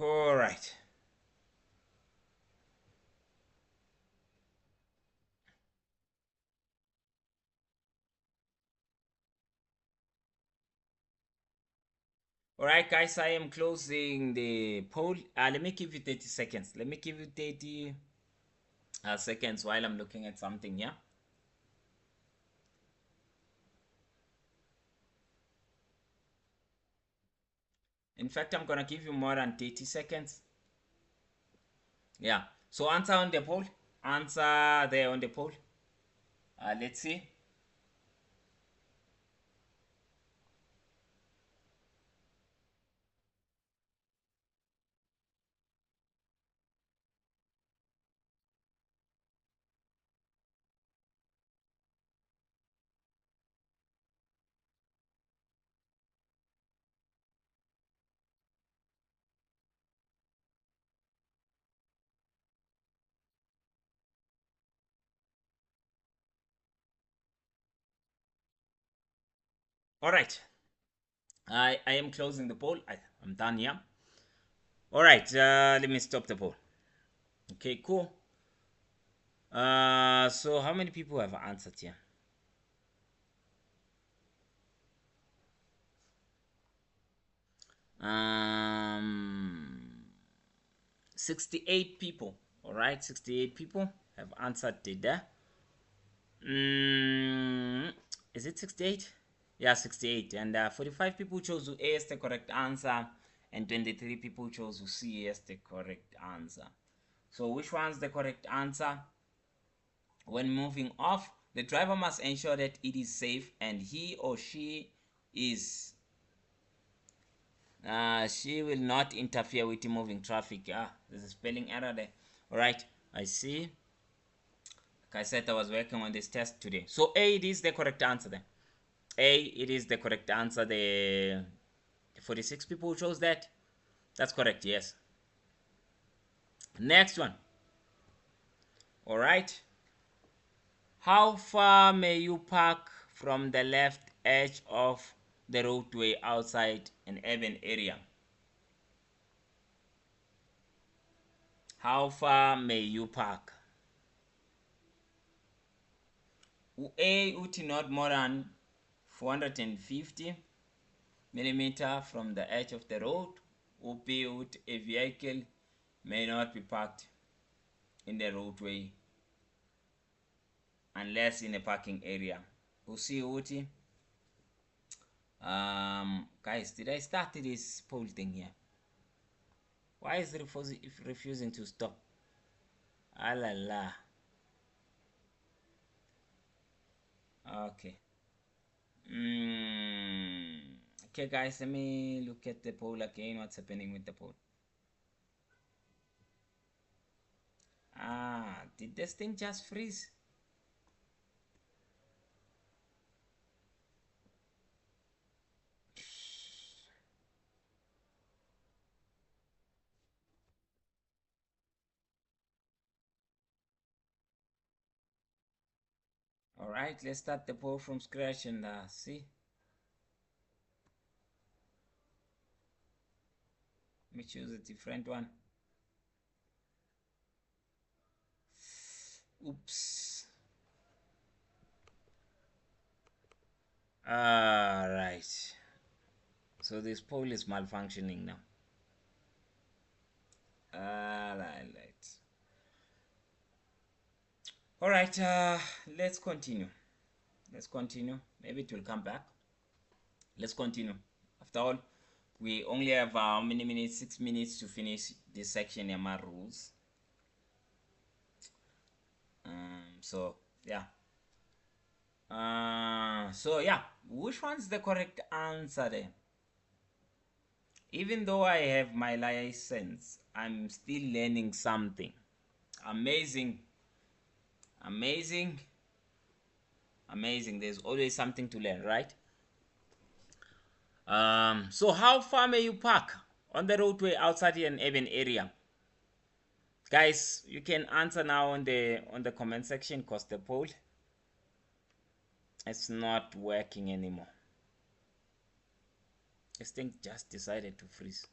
All right. All right, guys, I am closing the poll. Let me give you 30 seconds. Let me give you 30 seconds while I'm looking at something, yeah? In fact, I'm going to give you more than 30 seconds. Yeah. So answer on the poll. Answer there on the poll. Let's see. All right. I am closing the poll. I'm done here. All right. Let me stop the poll. Okay, cool. So how many people have answered here? Um, 68 people. All right, 68 people have answered there. Mm, is it 68? Yeah, 68. And 45 people chose A as the correct answer, and 23 people chose C as the correct answer. So, which one's the correct answer? When moving off, the driver must ensure that it is safe and he or she will not interfere with the moving traffic. There's a spelling error there. All right, I see. Like I said, I was working on this test today. So A, it is the correct answer then. A, it is the correct answer. The 46 people chose that. That's correct, yes. Next one. All right. How far may you park from the left edge of the roadway outside an urban area? How far may you park? A, uthi not more than 450 millimeter from the edge of the road. B, a vehicle may not be parked in the roadway unless in a parking area. C, uthi guys, did I start this poll thing here? Why is it refusing to stop? Ah la la. Okay. Okay, guys, let me look at the poll again. What's happening with the poll? Did this thing just freeze? All right, let's start the poll from scratch and see. Let me choose a different one. Oops. All right. So this poll is malfunctioning now. All right. All right. Let's continue. Let's continue. Maybe it will come back. Let's continue. After all, we only have how many minutes? 6 minutes to finish this section MR rules. So yeah. So yeah, which one's the correct answer there? Even though I have my license, I'm still learning something. Amazing. Amazing. Amazing. There's always something to learn, right? So how far may you park on the roadway outside an urban area? Guys, you can answer now on the comment section because the poll it's not working anymore. This thing just decided to freeze.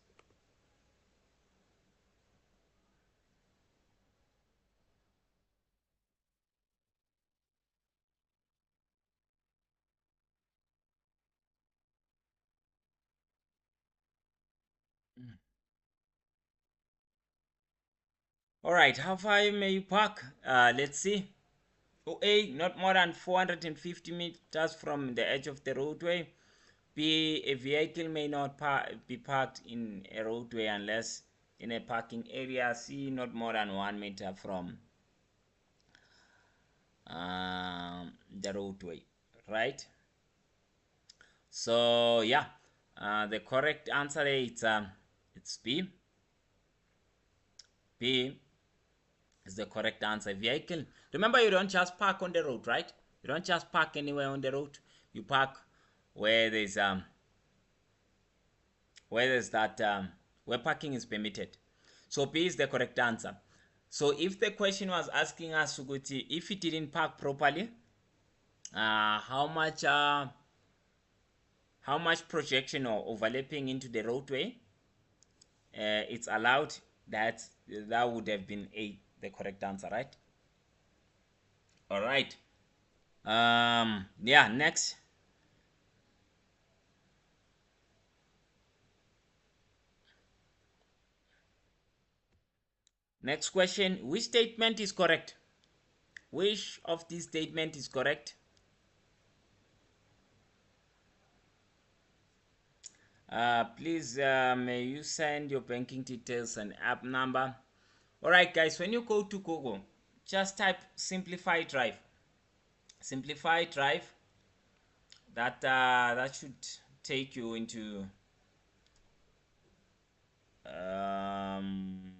All right, how far may you park? Let's see. A, not more than 450 meters from the edge of the roadway. B, a vehicle may not be parked in a roadway unless in a parking area. C, not more than 1 meter from the roadway, right? So yeah, the correct answer is it's B. B is the correct answer. Vehicle. Remember, you don't just park on the road, right? You don't just park anywhere on the road. You park where there's that where parking is permitted. So B is the correct answer. So if the question was asking us, Suguti, if it didn't park properly, how much how much projection or overlapping into the roadway it's allowed, that would have been A, the correct answer, right? All right. Yeah, next. Next question. Which statement is correct? Which of these statement is correct? Please, may you send your banking details and app number. All right, guys, when you go to Google, just type Simplify Drive. Simplify Drive. That should take you um,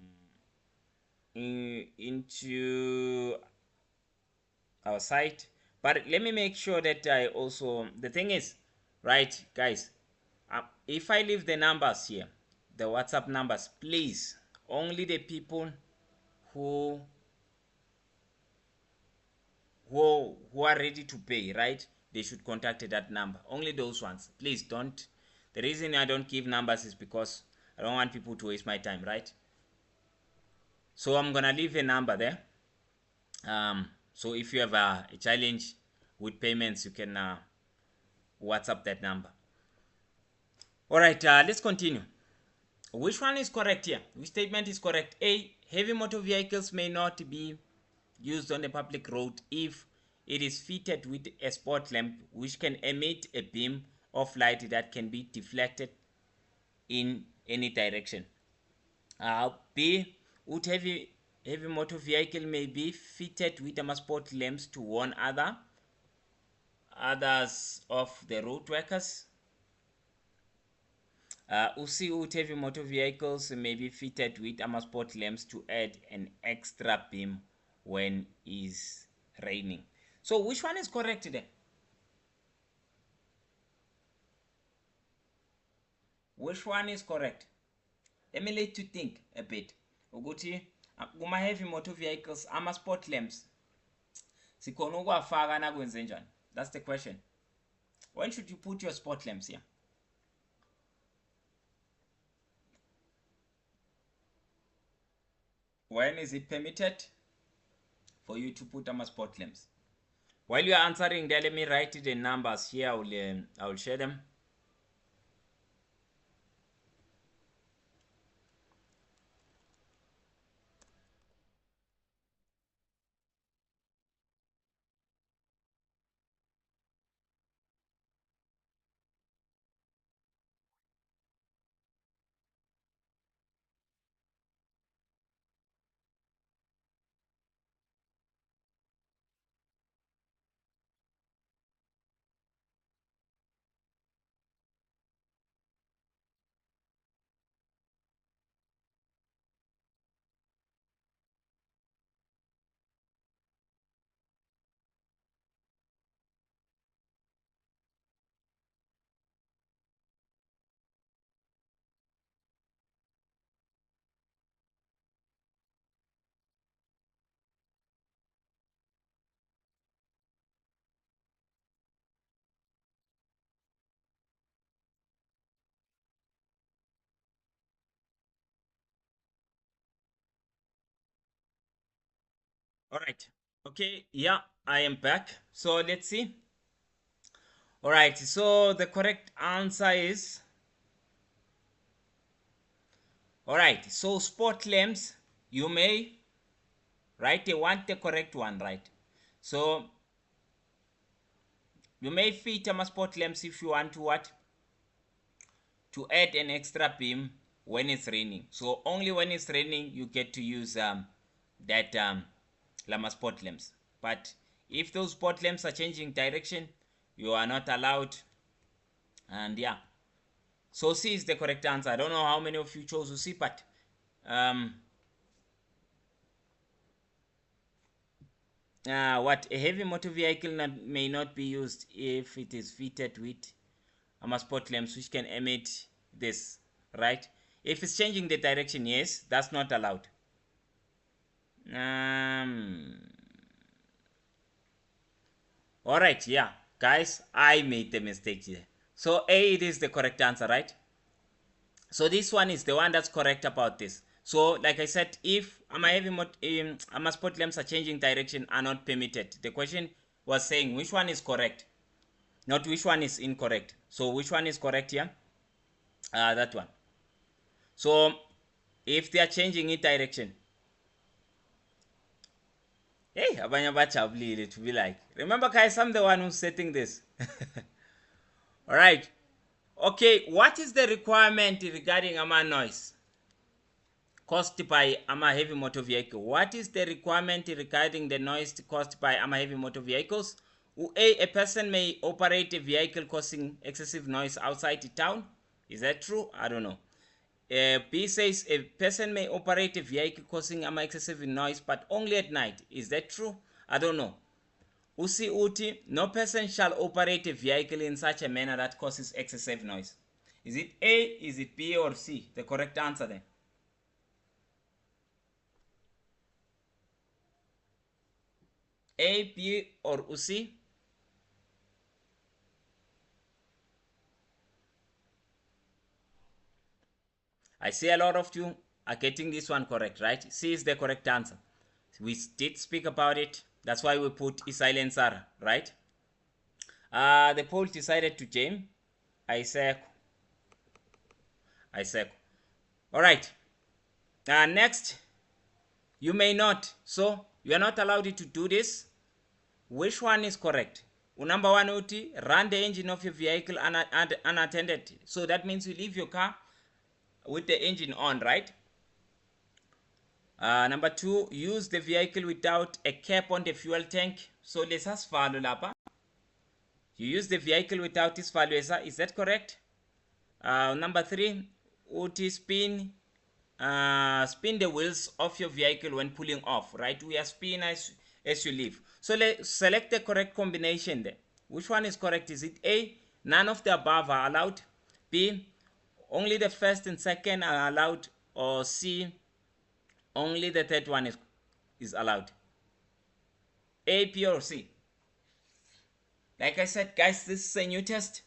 into our site. But let me make sure that I also, the thing is, right, guys, if I leave the numbers here, the WhatsApp numbers, please, only the people who who are ready to pay, right, they should contact that number. Only those ones. Please don't. The reason I don't give numbers is because I don't want people to waste my time, right? So I'm gonna leave a number there. So if you have a challenge with payments, you can WhatsApp that number. All right, let's continue. Which one is correct here? Which statement is correct? A, heavy motor vehicles may not be used on a public road if it is fitted with a spot lamp which can emit a beam of light that can be deflected in any direction. B, would heavy motor vehicle may be fitted with a spot lamps to warn others of the road workers. Usi would heavy motor vehicles may be fitted with spot lamps to add an extra beam when it's raining. So which one is correct then? Which one is correct? Let me let you think a bit. Ukuthi kuma heavy motor vehicles spot lamps sikhona ukuwafaka nakwenze njani? That's the question. When should you put your spot lamps here? When is it permitted for you to put spot lamps? While you are answering there, let me write the numbers here. I will share them. All right. Okay. Yeah, I am back. So let's see. All right. So the correct answer is, all right. So spot lamps, you may, right? They want the correct one, right? So you may fit spot lamps if you want to what? To add an extra beam when it's raining. So only when it's raining you get to use that lama spot lamps. But if those spot lamps are changing direction, you are not allowed. And yeah, so C is the correct answer. I don't know how many of you chose C, but what, a heavy motor vehicle may not be used if it is fitted with spot lamps which can emit this, right? If it's changing the direction, yes, that's not allowed. All right, yeah, guys, I made the mistake here. So A, it is the correct answer, right? So this one is the one that's correct about this. So like I said, if sport lamps are changing direction are not permitted. The question was saying which one is correct, not which one is incorrect. So which one is correct here? That one. So if they are changing in direction, hey, abanye bajabulile to be like, remember guys, I'm the one who's setting this. All right. Okay, what is the requirement regarding ama noise caused by ama heavy motor vehicle? What is the requirement regarding the noise caused by ama heavy motor vehicles? A person may operate a vehicle causing excessive noise outside the town. Is that true? I don't know. B says a person may operate a vehicle causing excessive noise, but only at night. Is that true? I don't know. Usi uti, no person shall operate a vehicle in such a manner that causes excessive noise. Is it A, is it B, or C? The correct answer then. A, B, or Usi? I see a lot of you are getting this one correct, right? C is the correct answer. We did speak about it. That's why we put a silencer, right? The poll decided to jam. Isaac. All right. Next, you may not. So you are not allowed to do this. Which one is correct? Number one, uti run the engine of your vehicle unattended. So that means you leave your car with the engine on, right? Number two, use the vehicle without a cap on the fuel tank. So let's follow lapa. You use the vehicle without this value. Is that correct? Number three, uti spin the wheels of your vehicle when pulling off, right? We are spin as you leave. So let's select the correct combination there. Which one is correct? Is it A, none of the above are allowed? B, only the first and second are allowed? Or C, only the third one is allowed? A, B, or C? Like I said, guys, this is a new test.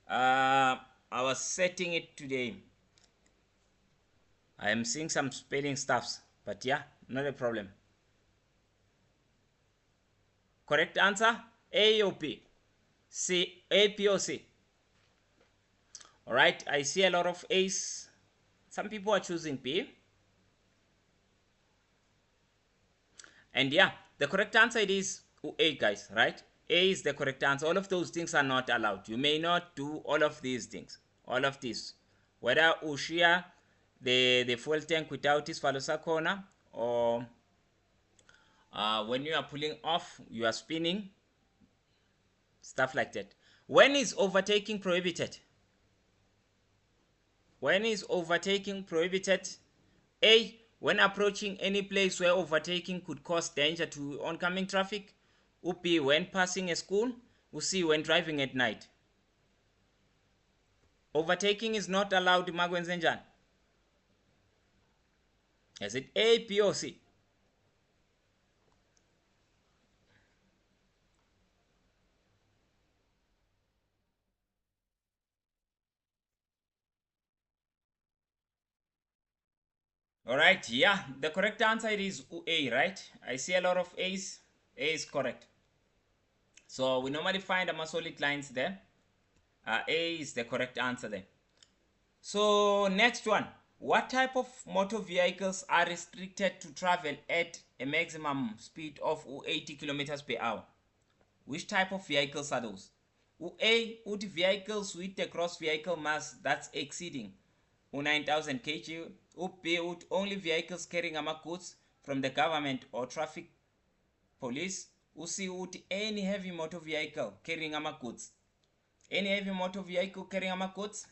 I was setting it today. I am seeing some spelling stuffs, but yeah, not a problem. Correct answer? A or B? C, A, B, or C? All right, I see a lot of A's. Some people are choosing B. And yeah, the correct answer it is A, guys, right? A is the correct answer. All of those things are not allowed. You may not do all of these things. All of this. Whether ushia the fuel tank without this falosa corner, or when you are pulling off, you are spinning. Stuff like that. When is overtaking prohibited? When is overtaking prohibited? A, when approaching any place where overtaking could cause danger to oncoming traffic. B, when passing a school. C, when driving at night. Overtaking is not allowed, Magwenzenjan. Is it A, B, or C? Alright, yeah, the correct answer is A, right? I see a lot of A's. A is correct. So we normally find solid lines there. A is the correct answer there. So next one. What type of motor vehicles are restricted to travel at a maximum speed of 80 kilometers per hour? Which type of vehicles are those? A, vehicles with a gross vehicle mass that's exceeding 9,000 kg. B, only vehicles carrying goods from the government or traffic police. C, any heavy motor vehicle carrying goods. Any heavy motor vehicle carrying goods.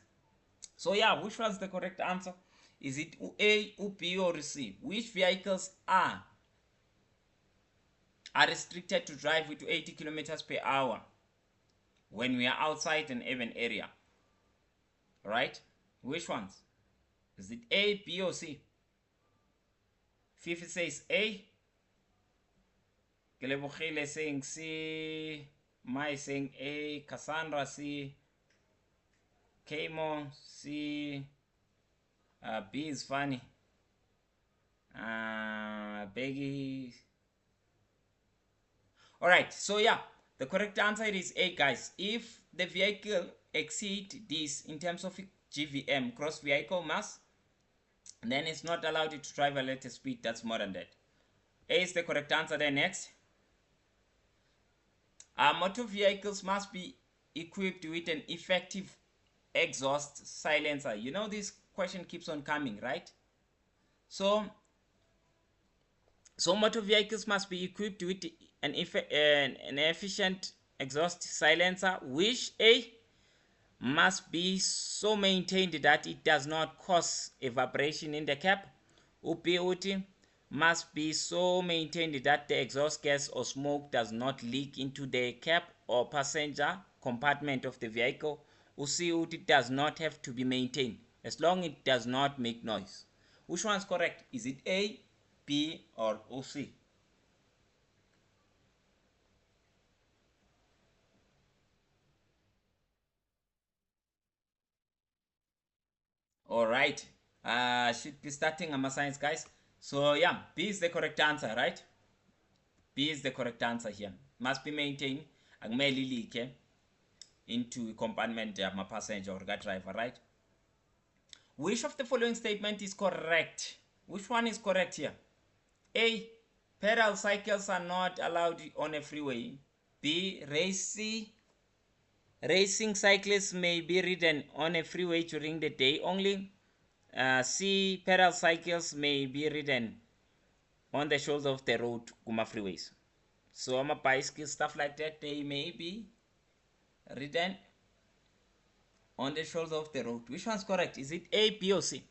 So yeah, which was the correct answer? Is it A, B, or C? Which vehicles are restricted to drive with 80 kilometers per hour when we are outside an urban area? Right? Which ones? Is it A, B, or C? Fifi says A. Kelebogile saying C. Am I saying A? Cassandra, C. Kamo, C. B is funny. Beggy. Alright, so yeah, the correct answer is A, guys. If the vehicle exceed this in terms of GVM, gross vehicle mass, then it's not allowed to drive at a speed that's more than that. A is the correct answer. Then next, motor vehicles must be equipped with an effective exhaust silencer. You know, this question keeps on coming, right? So motor vehicles must be equipped with an efficient exhaust silencer, which A must be so maintained that it does not cause evaporation in the cab. UPUT must be so maintained that the exhaust gas or smoke does not leak into the cab or passenger compartment of the vehicle. UCUT does not have to be maintained as long as it does not make noise. Which one is correct? Is it A, B, or C? All right. Should be starting on my science, guys. So yeah, B is the correct answer, right? B is the correct answer here. Must be maintained. Akumele leak into compartment of my passenger or driver, right? Which of the following statement is correct? Which one is correct here? A. Pedal cycles are not allowed on a freeway. B. Racing cyclists may be ridden on a freeway during the day only. C. Pedal cycles may be ridden on the shores of the road, kuma freeways. So I'm a bicycle, stuff like that, they may be ridden on the shores of the road. Which one's correct? Is it A, B, or C?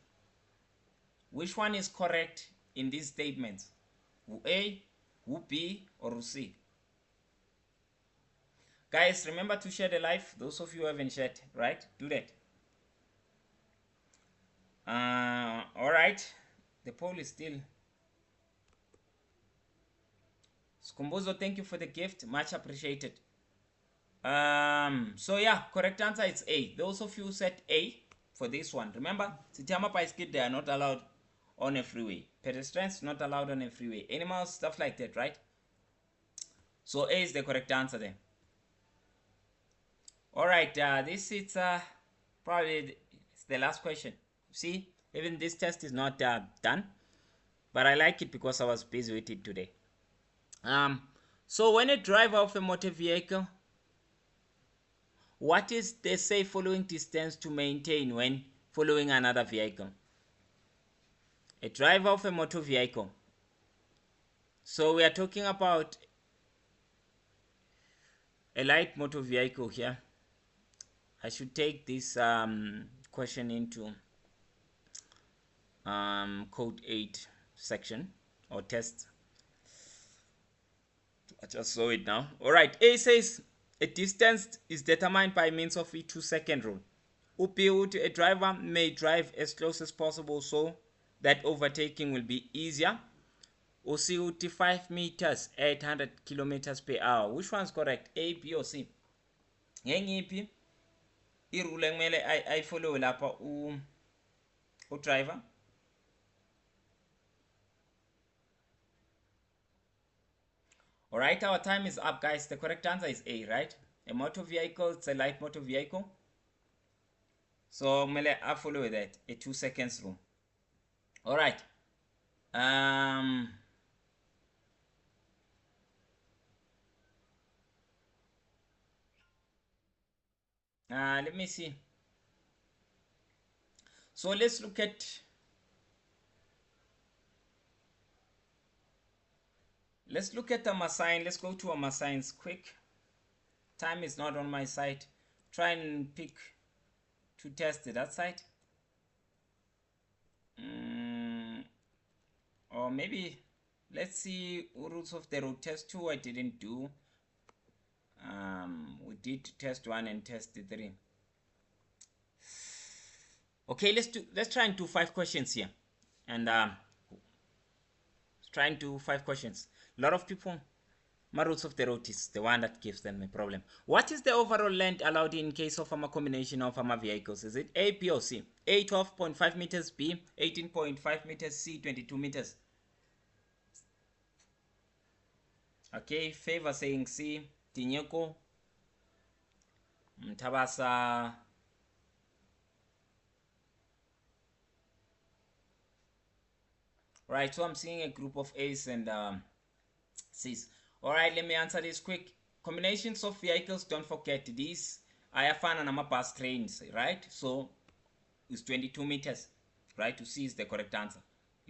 Which one is correct in these statements? Who A, who B, or who C? Guys, remember to share the live. Those of you who haven't shared, right? Do that. Alright. The poll is still. Skumbuzo, thank you for the gift. Much appreciated. So yeah, correct answer is A. Those of you who said A for this one, remember, Sitama bicycle, they are not allowed on a freeway. Pedestrians not allowed on a freeway. Animals, stuff like that, right? So A is the correct answer there. Alright, this is probably it's the last question. See, even this test is not done, but I like it because I was busy with it today. So when a driver of a motor vehicle, what is the safe following distance to maintain when following another vehicle? A driver of a motor vehicle. So we are talking about a light motor vehicle here. I should take this question into code 8 section or test. I just saw it now. Alright, A says a distance is determined by means of a 2-second rule. A driver may drive as close as possible so that overtaking will be easier. Usiuti 5 meters, 800 kilometers per hour. Which one's correct? A, B, or C? Ngengiphi irule kumele ayifollow lapha driver? Alright, our time is up, guys. The correct answer is A, right? A motor vehicle, it's a light motor vehicle. So kumele follow that, a 2 seconds rule. Alright. Let me see. So let's look at the sign. Let's go to our signs quick. Time is not on my side. Try and pick to test that side. Or maybe let's see rules of the road. Test 2 I didn't do. We did test 1 and test 3. Okay, let's try and do 5 questions here. And try and do 5 questions. A lot of people My roots of the road is the one that gives them a problem. What is the overall length allowed in case of a combination of vehicles? Is it A, B, or C? A, 12.5 meters, B, 18.5 meters, C, 22 meters. Okay, Favor saying C, Tinyoko, Tabasa. Right, so I'm seeing a group of A's and C's. Alright, let me answer this quick. Combinations of vehicles, don't forget these. Ayafana and bus trains, right? So it's 22 meters, right? To C is the correct answer.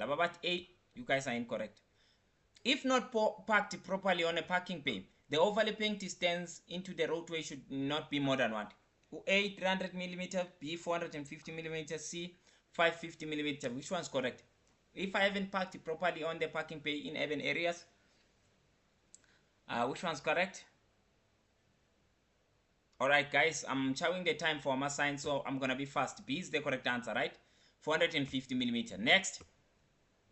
Lababat A, you guys are incorrect. If not parked properly on a parking bay, the overlapping distance into the roadway should not be more than what? A, 300 millimeter, B, 450 millimeter, C, 550 millimeter. Which one's correct? If I haven't parked properly on the parking bay in urban areas, which one's correct? Alright guys, I'm showing the time for my sign, so I'm gonna be fast. B is the correct answer, right? 450 millimeter. Next,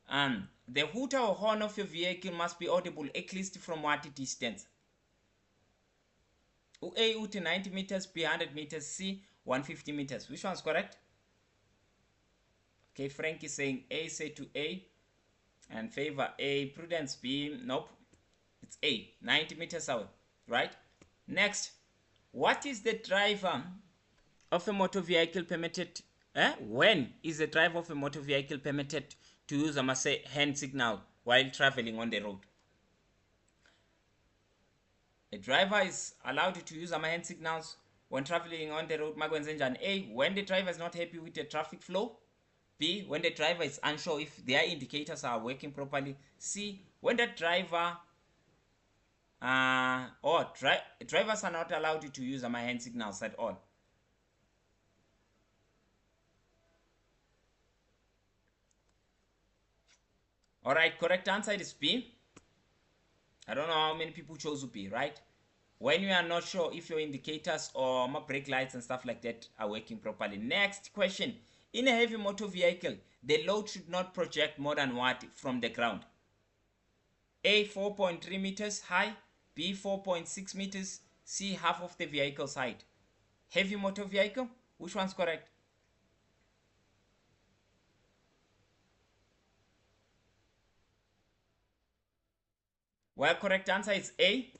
the hooter or horn of your vehicle must be audible at least from what distance? A, 90 meters, B, 100 meters, C, 150 meters. Which one's correct? Okay, Frank is saying A, say to A, and Favor A. Prudence B, nope, it's A, 90 meters away, right? Next, what is the driver of a motor vehicle permitted? When is the driver of a motor vehicle permitted to use a hand signal while traveling on the road? A driver is allowed to use hand signals when traveling on the road. A, when the driver is not happy with the traffic flow. B, when the driver is unsure if their indicators are working properly. C, when the driver drivers are not allowed to use hand signals at all. Alright, correct answer is B. I don't know how many people chose B, right? When you are not sure if your indicators or my brake lights and stuff like that are working properly. Next question. In a heavy motor vehicle, the load should not project more than what from the ground? A, 4.3 meters high, B, 4.6 meters, C, half of the vehicle's height. Heavy motor vehicle, which one's correct? Well, correct answer is A,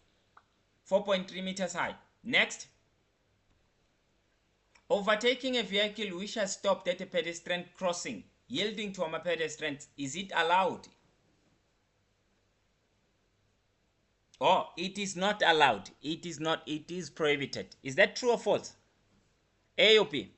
4.3 meters high. Next. Overtaking a vehicle which has stopped at a pedestrian crossing, yielding to a pedestrian, is it allowed? Oh, it is not allowed. It is not. It is prohibited. Is that true or false? A or B?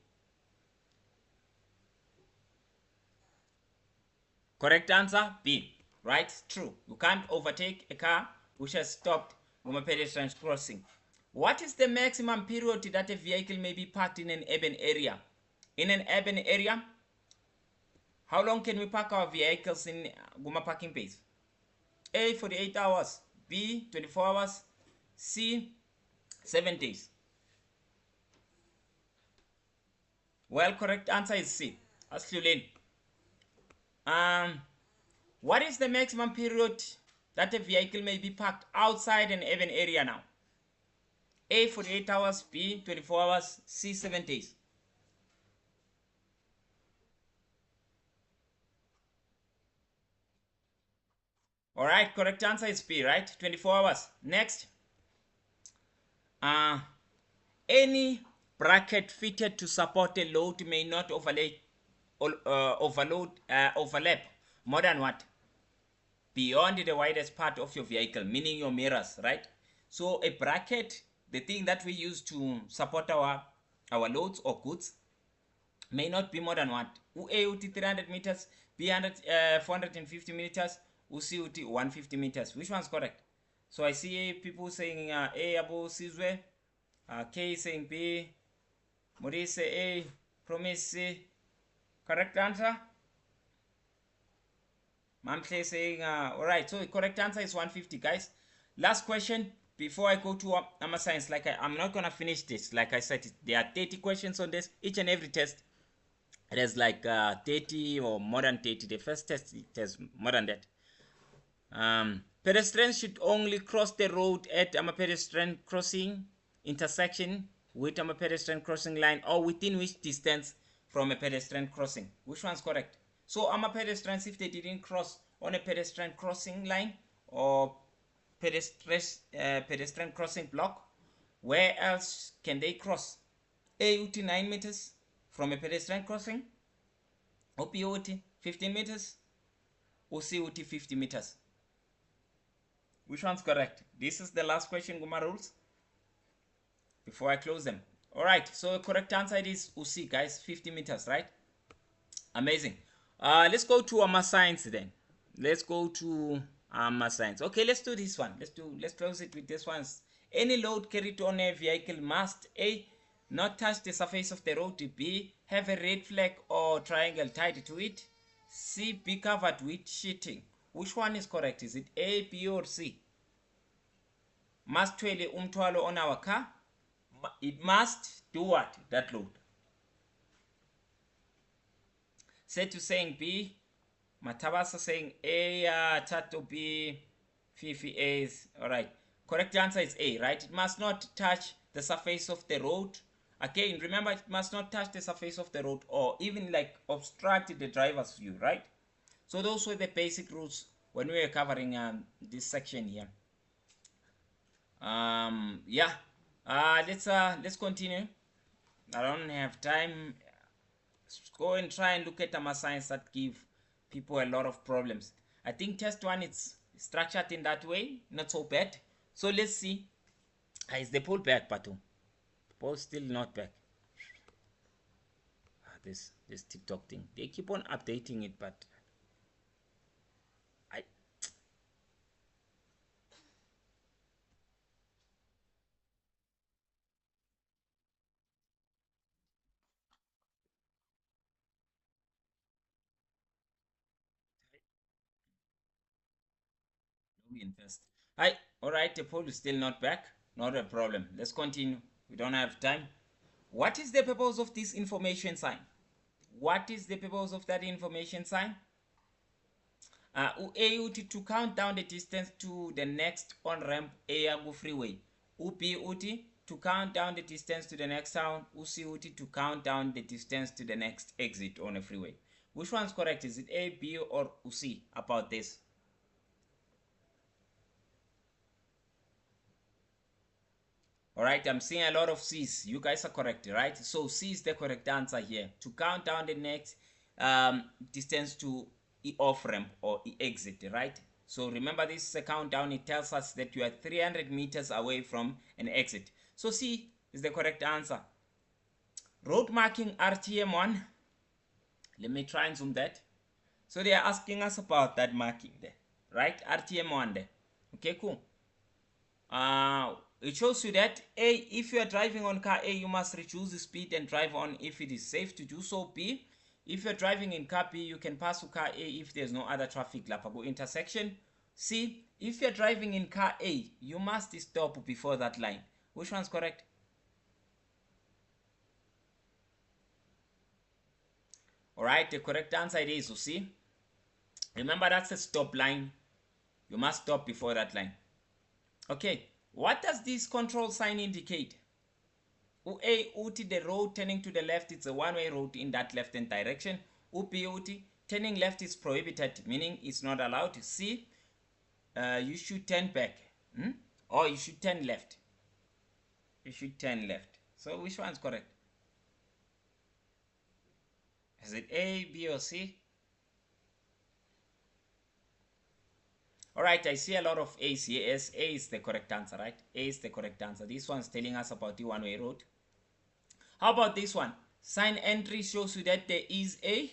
Correct answer, B. Right? True. You can't overtake a car which has stopped from a pedestrian crossing. What is the maximum period that a vehicle may be parked in an urban area? In an urban area, how long can we park our vehicles in Guma parking base? A, 48 hours. B, 24 hours. C, 7 days. Well, correct answer is C. Ask you Lynn. What is the maximum period that a vehicle may be parked outside an urban area now? A, 48 hours. B, 24 hours. C, 7 days. Alright, correct answer is B, right? 24 hours. Next. Any bracket fitted to support a load may not overlap more than what? Beyond the widest part of your vehicle, meaning your mirrors, right? So a bracket, the thing that we use to support our loads or goods, may not be more than what? A uti 300 meters, B 450 meters, C uti 150 meters. Which one's correct? So I see people saying A above Sizwe, K saying B, Maurice A, Promise C. Correct answer? Mample saying, alright, so the correct answer is 150, guys. Last question before I go to science. I'm not going to finish this. Like I said, there are 30 questions on this. Each and every test, it has 30 or more than 30. The first test, it has more than that. Pedestrians should only cross the road at a pedestrian crossing intersection with a pedestrian crossing line, or within which distance from a pedestrian crossing. Which one's correct? So pedestrians, if they didn't cross on a pedestrian crossing line or pedestrian crossing block, where else can they cross? A uti 9 meters from a pedestrian crossing, or B uti 15 meters, or C uti 50 meters. Which one's correct? This is the last question, Guma rules, before I close them. Alright, so the correct answer is UC, guys, 50 meters, right? Amazing. Let's go to science then. Let's go to science. Okay, let's do this one. Let's close it with this one. Any load carried on a vehicle must A, not touch the surface of the road, B, have a red flag or triangle tied to it, C, be covered with sheeting. Which one is correct? Is it A, B, or C? Must twele umthwalo on our car. It must do what? That load. Setu saying B, Matabasa saying A, Tato B, Fifi A. Alright. Correct answer is A, right? It must not touch the surface of the road. Again, remember, it must not touch the surface of the road or even like obstruct the driver's view, right? So those were the basic rules when we were covering this section here. Yeah. Let's continue. I don't have time. Let's go and try and look at science that give people a lot of problems. I think test one is structured in that way, not so bad. So let's see. Is the poll back, Pato? The poll still not back. This TikTok thing. They keep on updating it, but invest. Hi, alright, the poll is still not back. Not a problem. Let's continue. We don't have time. What is the purpose of this information sign? What is the purpose of that information sign? A to count down the distance to the next on-ramp Eyagu freeway. B to count down the distance to the next town. C to count down the distance to the next exit on a freeway. Which one's correct? Is it A, B, or C about this? Alright, I'm seeing a lot of C's. You guys are correct, right? So C is the correct answer here. To count down the next distance to off ramp or exit, right? So remember, this is a countdown. It tells us that you are 300 meters away from an exit. So C is the correct answer. Road marking RTM1. Let me try and zoom that. So they are asking us about that marking there, right? RTM1 there. Okay, cool. It shows you that A, if you are driving on car A, you must reduce the speed and drive on if it is safe to do so. B, if you're driving in car B, you can pass to car A if there's no other traffic Lapago intersection. C, if you're driving in car A, you must stop before that line. Which one's correct? Alright, the correct answer is C. Remember, that's a stop line. You must stop before that line. Okay, what does this control sign indicate? A, uti, the road turning to the left, it's a one-way road in that left-hand direction. B, uti, turning left is prohibited, meaning it's not allowed. C, you should turn back. Or you should turn left. You should turn left. So which one's correct? Is it A, B, or C? Alright, I see a lot of A's here. Yes, A is the correct answer, right? A is the correct answer. This one's telling us about the one-way road. How about this one? Sign entry shows you that there is A,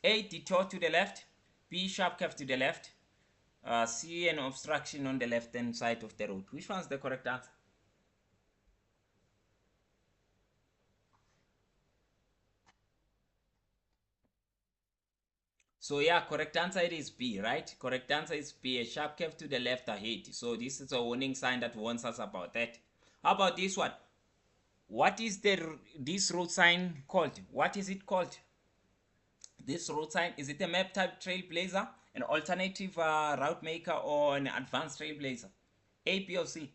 detour to the left, B, sharp curve to the left, C, an obstruction on the left-hand side of the road. Which one's the correct answer? So yeah, correct answer it is B, right? Correct answer is B, a sharp curve to the left ahead. So this is a warning sign that warns us about that. How about this one? What is this road sign called? What is it called? This road sign, is it a map type trailblazer, an alternative route maker or an advanced trailblazer? A, B, or C?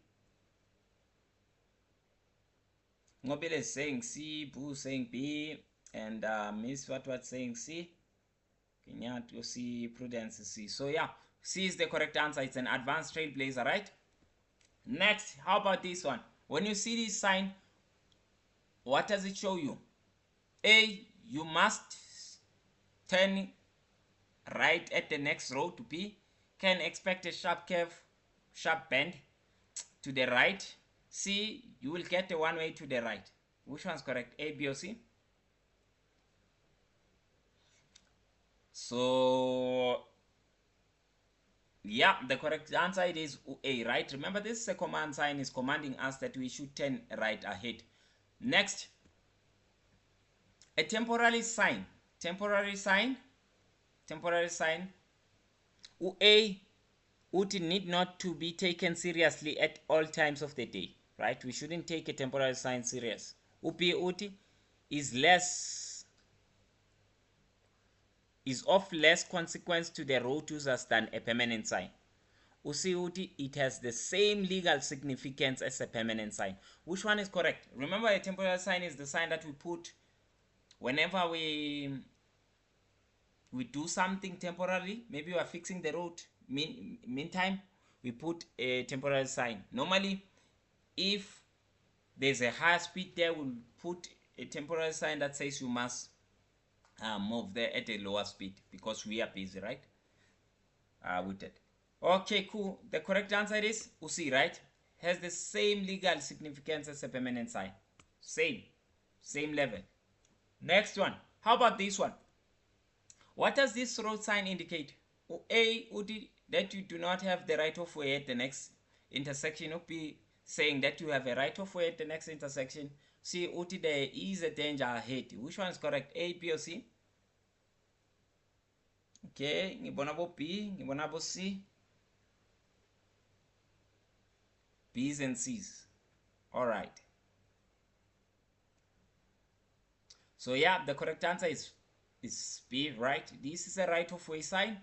Ngobile is saying C, Boo saying B, and Miss Watwat saying C. Kenyatta C, Prudence C. So yeah, C is the correct answer. It's an advanced trailblazer, right? Next, how about this one? When you see this sign, what does it show you? A, you must turn right at the next road. B, can expect a sharp curve, sharp bend to the right. C, you will get a one way to the right. Which one's correct? A, B, or C? So yeah, the correct answer it is A, right? Remember, this command sign is commanding us that we should turn right ahead. Next, a temporary sign. Temporary sign. A would need not to be taken seriously at all times of the day, right? We shouldn't take a temporary sign serious. B uti is of less consequence to the road users than a permanent sign. C uti it has the same legal significance as a permanent sign. Which one is correct? Remember, a temporary sign is the sign that we put whenever we do something temporarily. Maybe we are fixing the road. Meantime, we put a temporary sign. Normally, if there's a higher speed there, we'll put a temporary sign that says you must move there at a lower speed because we are busy, right? With it. Okay, cool. The correct answer is C, right? Has the same legal significance as a permanent sign. Same level. Next one. How about this one? What does this road sign indicate? A, that you do not have the right of way at the next intersection. B, saying that you have a right of way at the next intersection. C, there is a danger ahead. Which one is correct? A, B, or C? Okay, ngibona bo B, ngibona bo C. B's and C's. All right. So yeah, the correct answer is B, right? This is a right of way sign.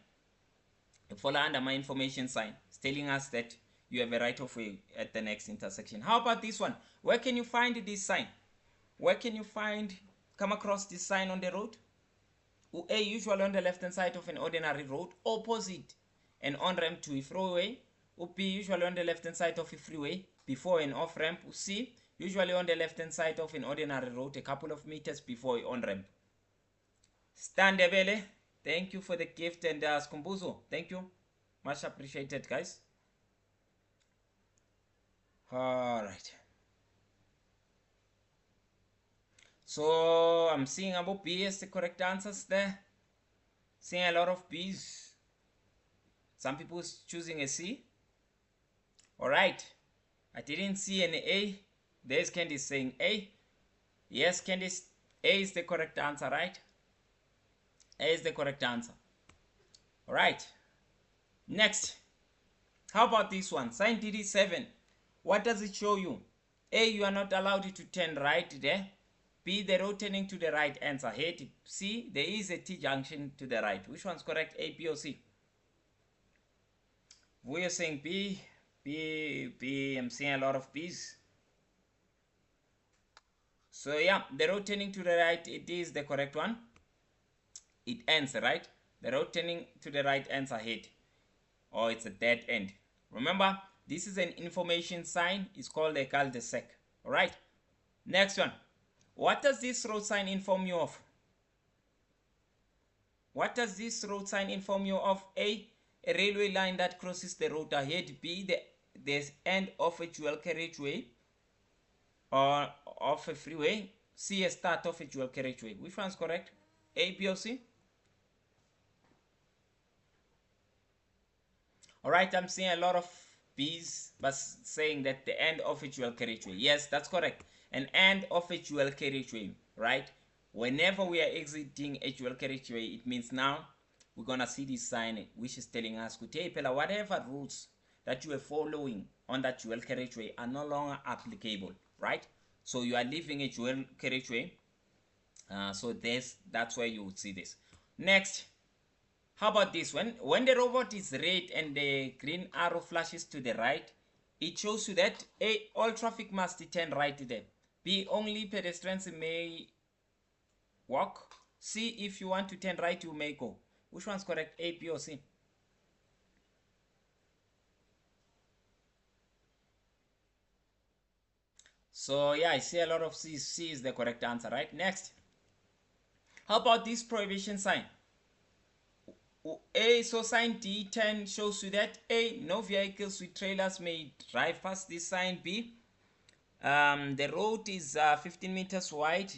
Follow under my information sign. It's telling us that you have a right of way at the next intersection. How about this one? Where can you find this sign? Where can you come across this sign on the road? A, usually on the left hand side of an ordinary road opposite an on-ramp to a freeway. B, usually on the left hand side of a freeway before an off-ramp. C, usually on the left hand side of an ordinary road a couple of meters before an on-ramp. Standebele, thank you for the gift, and Skumbuzo, thank you. Much appreciated, guys. All right. So I'm seeing about B as the correct answers there. Seeing a lot of B's. Some people choosing a C. All right. I didn't see an A. There's Candice saying A. Yes, Candice, A is the correct answer, right? A is the correct answer. All right. Next. How about this one? Sign DD7. What does it show you? A, you are not allowed to turn right there. B, the road turning to the right ends ahead. C, there is a T-junction to the right. Which one's correct? A, B, or C? We are saying B. B. I'm seeing a lot of B's. So yeah, the road turning to the right, it is the correct one. It ends, right? The road turning to the right ends ahead. Or it's a dead end. Remember, this is an information sign. It's called a cul-de-sac. Alright. Next one. What does this road sign inform you of? What does this road sign inform you of? A railway line that crosses the road ahead. B, the end of a dual carriageway or of a freeway. C, a start of a dual carriageway. Which one's correct? A, B, or C? Alright, I'm seeing a lot of B's, but saying that the end of a dual carriageway. Yes, that's correct. An end of a dual carriageway, right? Whenever we are exiting a dual carriageway, it means now we're gonna see this sign which is telling us, whatever routes that you are following on that dual carriageway are no longer applicable, right? So you are leaving a dual carriageway. So that's where you would see this. Next, How about this? When the robot is red and the green arrow flashes to the right, it shows you that A, all traffic must turn right there. B, only pedestrians may walk. C, if you want to turn right, you may go. Which one's correct? A, B, or C? So yeah, I see a lot of C. C is the correct answer, right? Next. How about this prohibition sign? A, so sign D10 shows you that A, no vehicles with trailers may drive past this sign. B, the road is 15 meters wide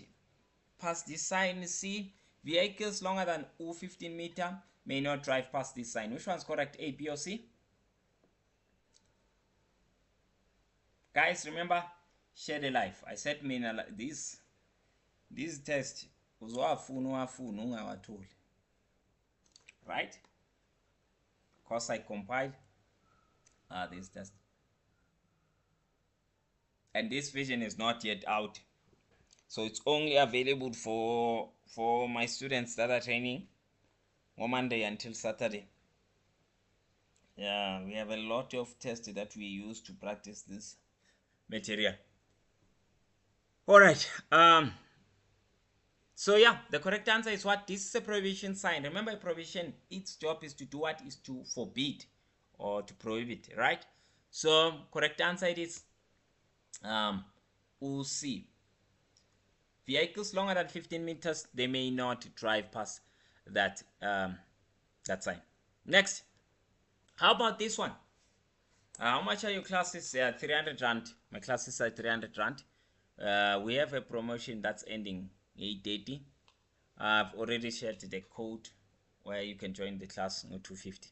past this sign. C, vehicles longer than 15 meter may not drive past this sign. Which one's correct? A, B, or C? Guys, remember, share the life. I said this test uzowafuna ungawatholi, right? Because I compiled this test, and this version is not yet out, so it's only available for my students that are training on Monday until Saturday. Yeah, we have a lot of tests that we use to practice this material. All right. So yeah, the correct answer is what? This is a prohibition sign. Remember, a prohibition, its job is to do what? Is to forbid or to prohibit, right? So correct answer it is C. Vehicles longer than 15 meters, they may not drive past that that sign. Next, how about this one? How much are your classes? 300 rand. My classes are 300 rand. We have a promotion that's ending 8:30. I've already shared the code where you can join the class, no 250.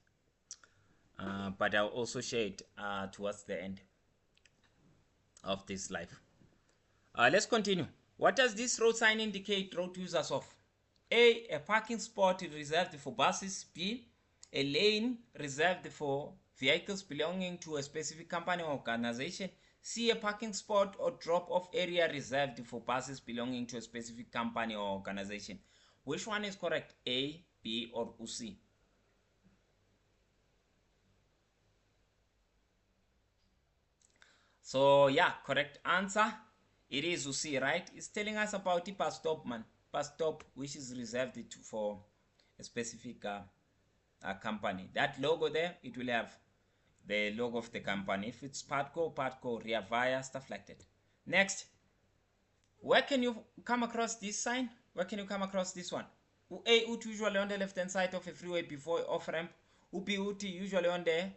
But I'll also share it towards the end of this live. Let's continue. What does this road sign indicate road users of? A parking spot reserved for buses. B, a lane reserved for vehicles belonging to a specific company or organization. C, a parking spot or drop-off area reserved for buses belonging to a specific company or organization. Which one is correct? A, B, or C? So yeah, correct answer. It is C, right? It's telling us about the bus stop, man. Bus stop which is reserved for a specific company. That logo there, it will have the logo of the company. If it's Partco, Reavaya, stuff like that. Next, where can you come across this sign? Where can you come across this one? A, usually on the left hand side of a freeway before off ramp. B, usually on the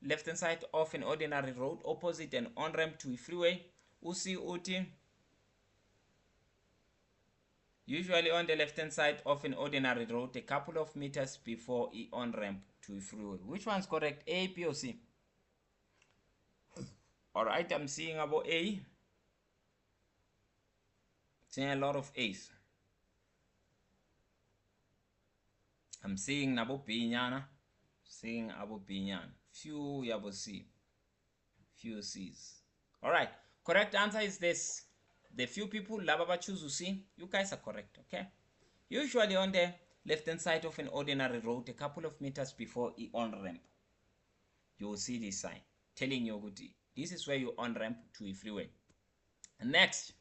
left hand side of an ordinary road opposite an on ramp to a freeway. C, usually on the left hand side of an ordinary road a couple of meters before a on ramp to a freeway. Which one's correct? A, B, or C? Alright, I'm seeing about A. Seeing a lot of A's. I'm seeing Nabo B nyana. Seeing Abo B nyana. Few Yabo C. Few C's. Alright. Correct answer is this. The few people Lababa choose to see. You guys are correct, okay? Usually on the left hand side of an ordinary road, a couple of meters before the on ramp, you will see this sign telling you this is where you on ramp to a freeway. Next,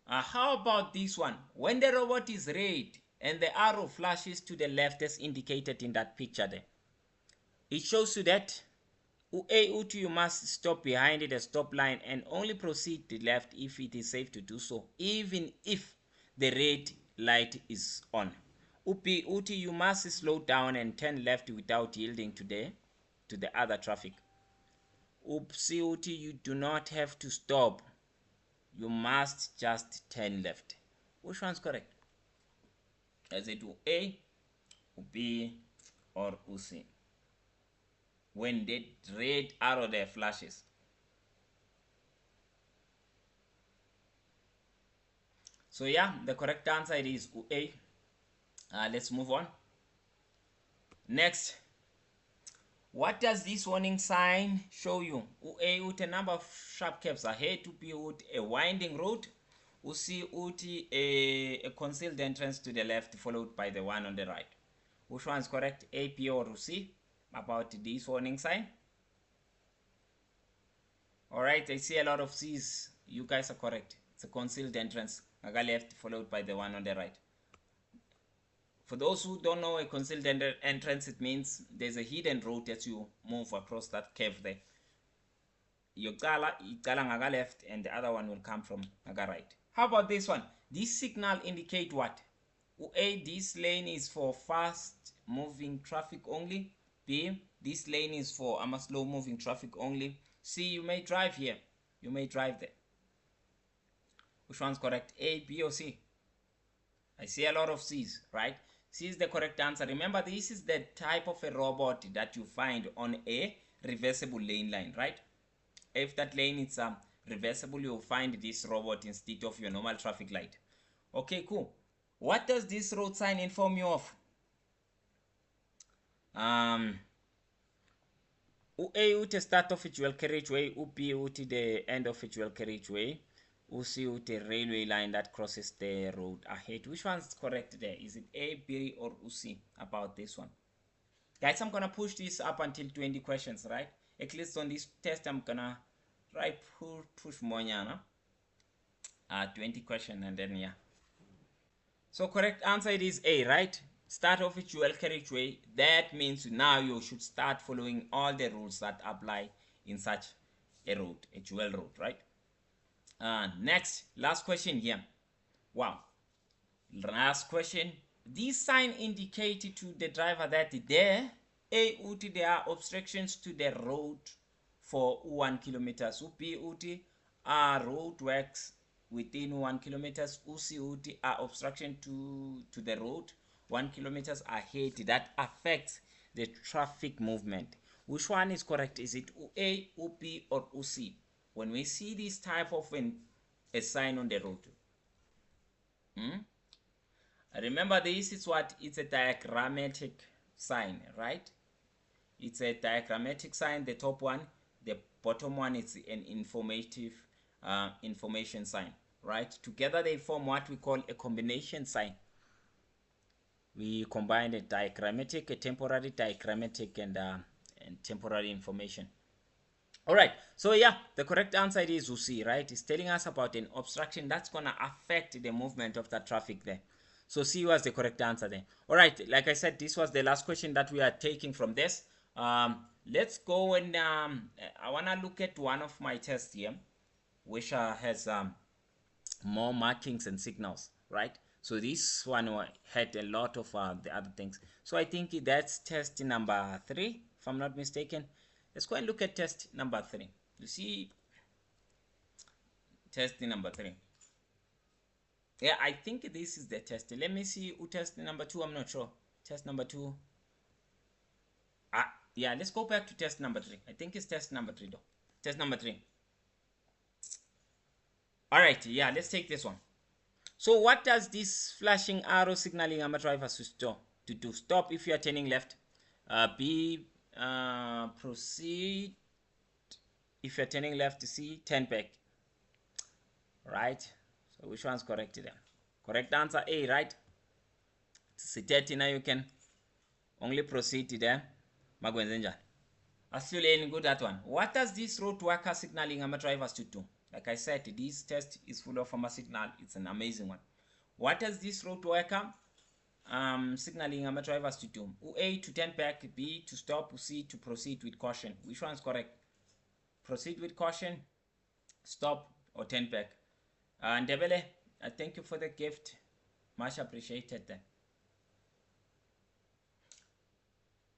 how about this one? When the robot is red and the arrow flashes to the left as indicated in that picture there, it shows you that you must stop behind the stop line and only proceed to the left if it is safe to do so, even if the red light is on. You must slow down and turn left without yielding to the other traffic. You do not have to stop. You must just turn left. Which one's correct? Is it A, B, or C? When the red arrow there flashes. So yeah, the correct answer is A. Let's move on. Next, what does this warning sign show you? A, a number of sharp curves ahead. B, a winding road. C, a concealed entrance to the left followed by the one on the right. Which one is correct? A, B, or C about this warning sign? Alright, I see a lot of C's. You guys are correct. It's a concealed entrance. Aga left followed by the one on the right. For those who don't know a concealed entrance, it means there's a hidden road as you move across that curve there. You gala ngaga left and the other one will come from ngaga right. How about this one? This signal indicate what? A, this lane is for fast moving traffic only. B, this lane is for slow moving traffic only. C, you may drive here. You may drive there. Which one's correct? A, B, or C? I see a lot of C's, right? C is the correct answer. Remember, this is the type of a robot that you find on a reversible lane line, right? If that lane is reversible, you'll find this robot instead of your normal traffic light. Okay, cool. What does this road sign inform you of? A uti start of a dual carriageway, B uti the end of a dual carriageway, C uti railway line that crosses the road ahead. Which one's correct there? Is it A, B, or C about this one? Guys, I'm gonna push this up until 20 questions, right? At least on this test, I'm gonna try push more, 20 questions, and then yeah. So correct answer it is A, right? Start off with dual carriageway. That means now you should start following all the rules that apply in such a road, a dual road, right? Next, last question here. Wow. Last question. This sign indicated to the driver that there are obstructions to the road for 1 kilometer. B road works within 1 kilometer. C are obstruction to the road 1 kilometer ahead that affects the traffic movement. Which one is correct? Is it A, B, or C? When we see this type of a sign on the road, remember this is what? It's a diagrammatic sign, right? It's a diagrammatic sign, the top one. The bottom one is an informative information sign, right? Together they form what we call a combination sign. We combine a diagrammatic, a temporary diagrammatic, and temporary information. All right, so yeah, the correct answer is C, right? It's telling us about an obstruction that's gonna affect the movement of that traffic there. So C was the correct answer there. All right, like I said, this was the last question that we are taking from this. Let's go and I wanna look at one of my tests here, which has more markings and signals, right? So this one had a lot of the other things. So I think that's test number 3, if I'm not mistaken. Let's go and look at test number 3. You see, test number 3. Yeah, I think this is the test. Let me see who test number 2. I'm not sure. Test number 2. Yeah, let's go back to test number 3. I think it's test number 3 though. Test number 3. All right, yeah, let's take this one. So what does this flashing arrow signaling our drivers to do? Stop if you are turning left. B, proceed if you're turning left. C, turn back. Right? So which one's correct then? Correct answer A, right? It's now you can only proceed there. Magwenzenja. Actually, good at one. What does this road worker signaling our drivers to do? Like I said, this test is full of a signal. It's an amazing one. What does this road worker signaling our drivers to do? A, to turn back. B, to stop. C, to proceed with caution. Which one is correct? Proceed with caution, stop, or turn back. Ndebele, thank you for the gift. Much appreciated.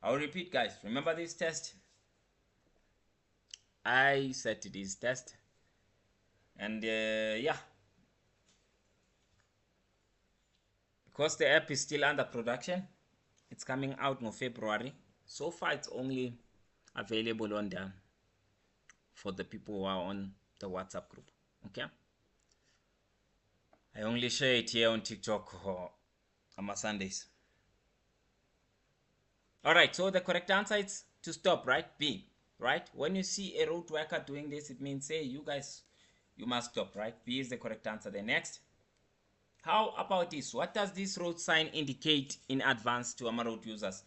I'll repeat, guys. Remember this test? I set this test. And yeah, because the app is still under production, it's coming out in February. So far, it's only available on the for the people who are on the WhatsApp group. Okay, I only share it here on TikTok or on Sundays. All right, so the correct answer is to stop, right? B, right? When you see a road worker doing this, it means, hey, you guys, you must stop, right? B is the correct answer. The next, How about this? What does this road sign indicate in advance to our road users?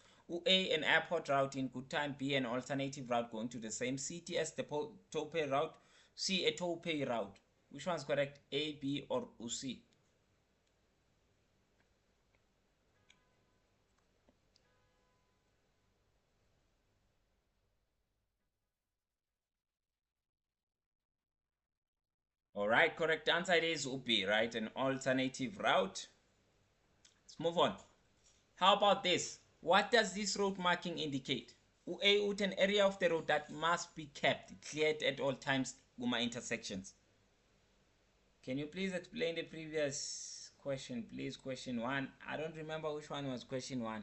A, an airport route in good time. B, an alternative route going to the same city as the toll pay route. C, a toll pay route. Which one's correct? A, B, or C? Alright, correct answer is B, right? An alternative route. Let's move on. How about this? What does this road marking indicate? A, an area of the road that must be kept cleared at all times, intersections. Can you please explain the previous question, please? Question one. I don't remember which one was question one.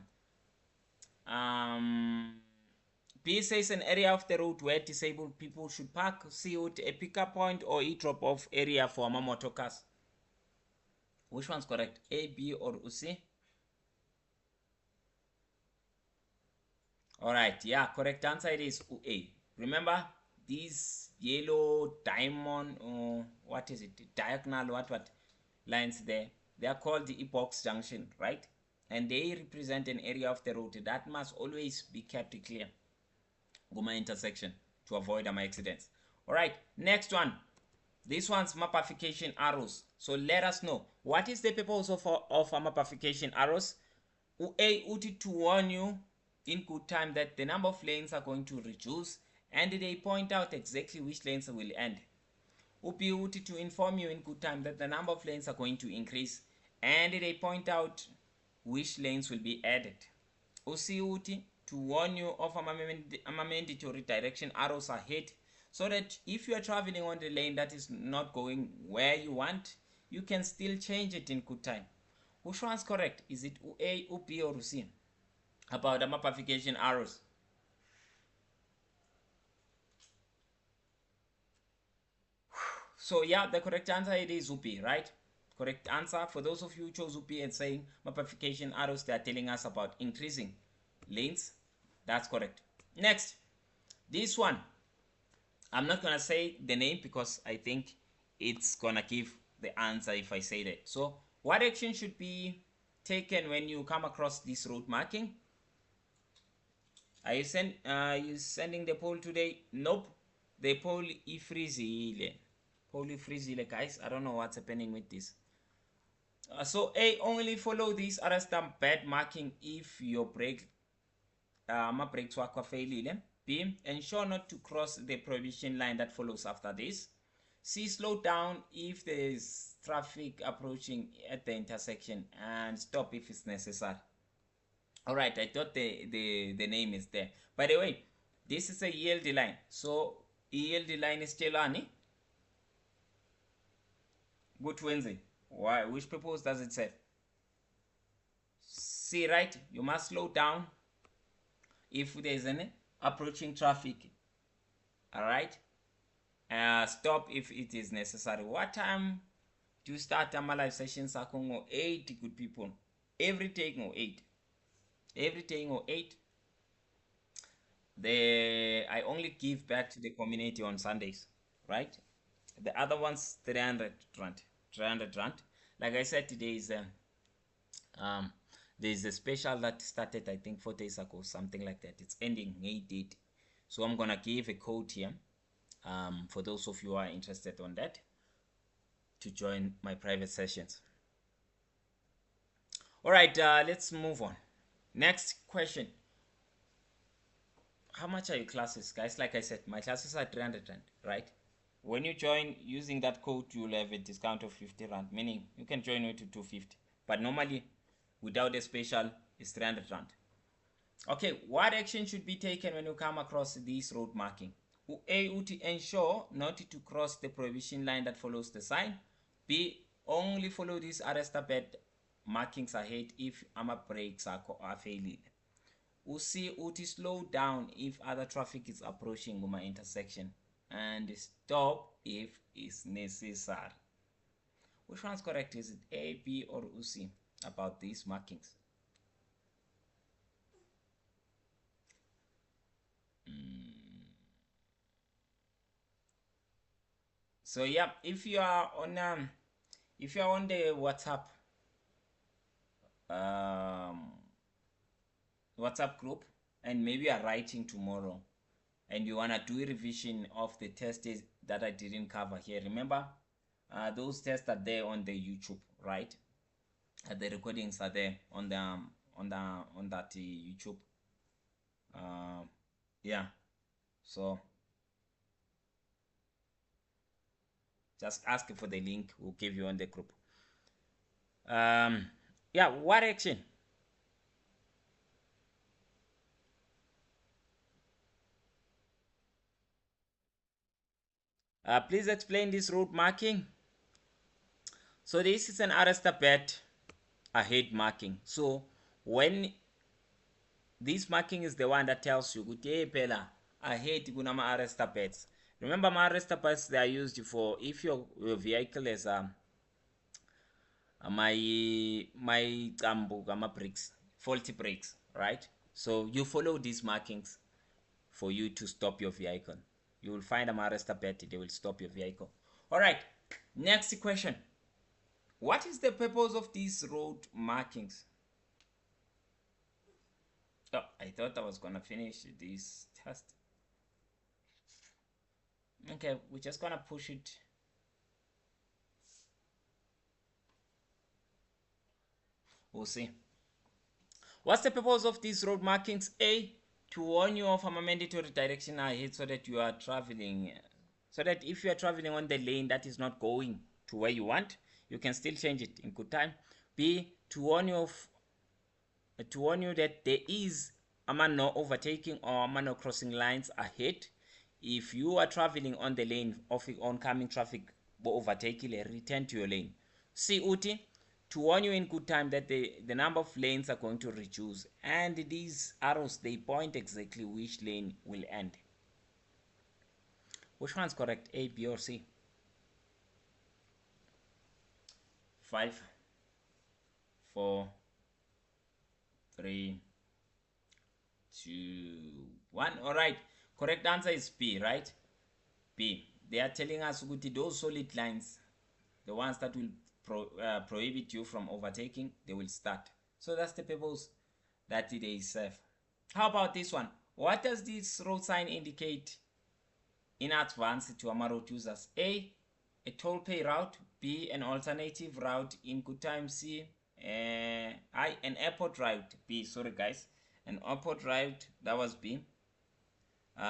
B says an area of the road where disabled people should park. C, a pickup point or a drop-off area for motor cars. Which one's correct? A, B, or C? Alright, yeah, correct answer it is A. Remember, these yellow diamond, or what is it, diagonal, what lines there, they are called the box junction, right? And they represent an area of the road that must always be kept clear. Goma intersection to avoid accidents. Alright, next one. This one's mapification arrows. So let us know, what is the purpose of mapification arrows? A, to warn you in good time that the number of lanes are going to reduce, and they point out exactly which lanes will end. B, to inform you in good time that the number of lanes are going to increase, and they point out which lanes will be added. C, to warn you of mandatory direction arrows ahead, so that if you are traveling on the lane that is not going where you want, you can still change it in good time. Which one's correct? Is it A, B, or C? About the mapification arrows. So yeah, the correct answer it is B, right? Correct answer for those of you who chose B and saying mapification arrows, they are telling us about increasing lanes. That's correct. Next, this one. I'm not gonna say the name because I think it's gonna give the answer if I say that. So what action should be taken when you come across this road marking? Are you sending the poll today? Nope. The poll ifrizile. Poll ifrizile, guys. I don't know what's happening with this. So A, only follow these arrest bad marking if your brake brakes wakho failile. B, ensure not to cross the prohibition line that follows after this. C, slow down if there is traffic approaching at the intersection, and stop if it's necessary. Alright, I thought the name is there. By the way, this is a yield line. So yield line is Chelani. Good Wednesday. Why? Which purpose does it serve? See, right? You must slow down if there is any approaching traffic. Alright? Stop if it is necessary. What time do you start my live sessions? 8 good people. Every day 8. Every day 8. I only give back to the community on Sundays, right? The other ones 300 rand. 300 rand. Like I said, today is there's a special that started I think 4 days ago, something like that. It's ending May date. So I'm gonna give a code here for those of you who are interested on that to join my private sessions. All right, let's move on. Next question. How much are your classes, guys? Like I said, my classes are 300 rand, right? When you join using that code, you'll have a discount of 50 rand, meaning you can join it to 250. But normally, without a special, it's 300 rand. Okay, what action should be taken when you come across this road marking? A, to ensure not to cross the prohibition line that follows the sign. B, only follow these arrested bed markings ahead if brakes are failing. C, to slow down if other traffic is approaching my intersection, and stop if it's necessary. Which one's correct? Is it A, B, or C about these markings? So yeah, if you are on the WhatsApp, um, WhatsApp group, and maybe you're writing tomorrow and you want to do a revision of the tests that I didn't cover here. Remember, those tests are there on the YouTube, right? The recordings are there on the on that YouTube. Yeah, so just ask for the link. We'll give you on the group. Yeah, what action? Please explain this route marking. So this is an arrestor bet ahead marking. So when this marking is the one that tells you, hey Pela, ahead kunama arrestor bets. Remember, my arrestor bets, they are used for if your vehicle is my brakes, faulty brakes, right? So you follow these markings for you to stop your vehicle. You will find a arrestor bet, they will stop your vehicle. All right, next question. What is the purpose of these road markings? Oh, I thought I was gonna finish this test. Okay, we're just gonna push it. We'll see. What's the purpose of these road markings? A, to warn you of a mandatory direction ahead so that you are traveling. So that if you are traveling on the lane that is not going to where you want, you can still change it in good time. B, to warn you that there is a no overtaking or no crossing lines ahead. If you are traveling on the lane of oncoming traffic, overtaking, return to your lane. C, uti, to warn you in good time that the number of lanes are going to reduce, and these arrows, they point exactly which lane will end. Which one's correct, A, B, or C? 5, 4, 3, 2, 1. All right, correct answer is B, right? B. They are telling us those solid lines, the ones that will prohibit you from overtaking, they will start. So that's the purpose that they serve. How about this one? What does this road sign indicate in advance to our road users? A toll pay route. B, an alternative route in good time. C, an airport route. B, sorry guys, an airport route. That was B.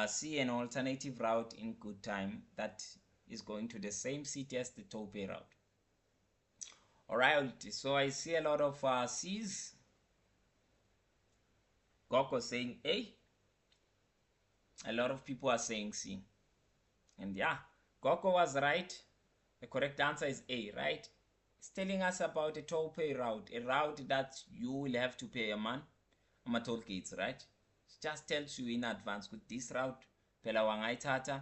C, an alternative route in good time that is going to the same city as the toll pay route. Alright, so I see a lot of C's. Goko saying A. A lot of people are saying C. And yeah, Goko was right. The correct answer is A, right? It's telling us about a toll pay route, a route that you will have to pay a man on toll gates, right? It just tells you in advance with this route, Pela Wangaitata,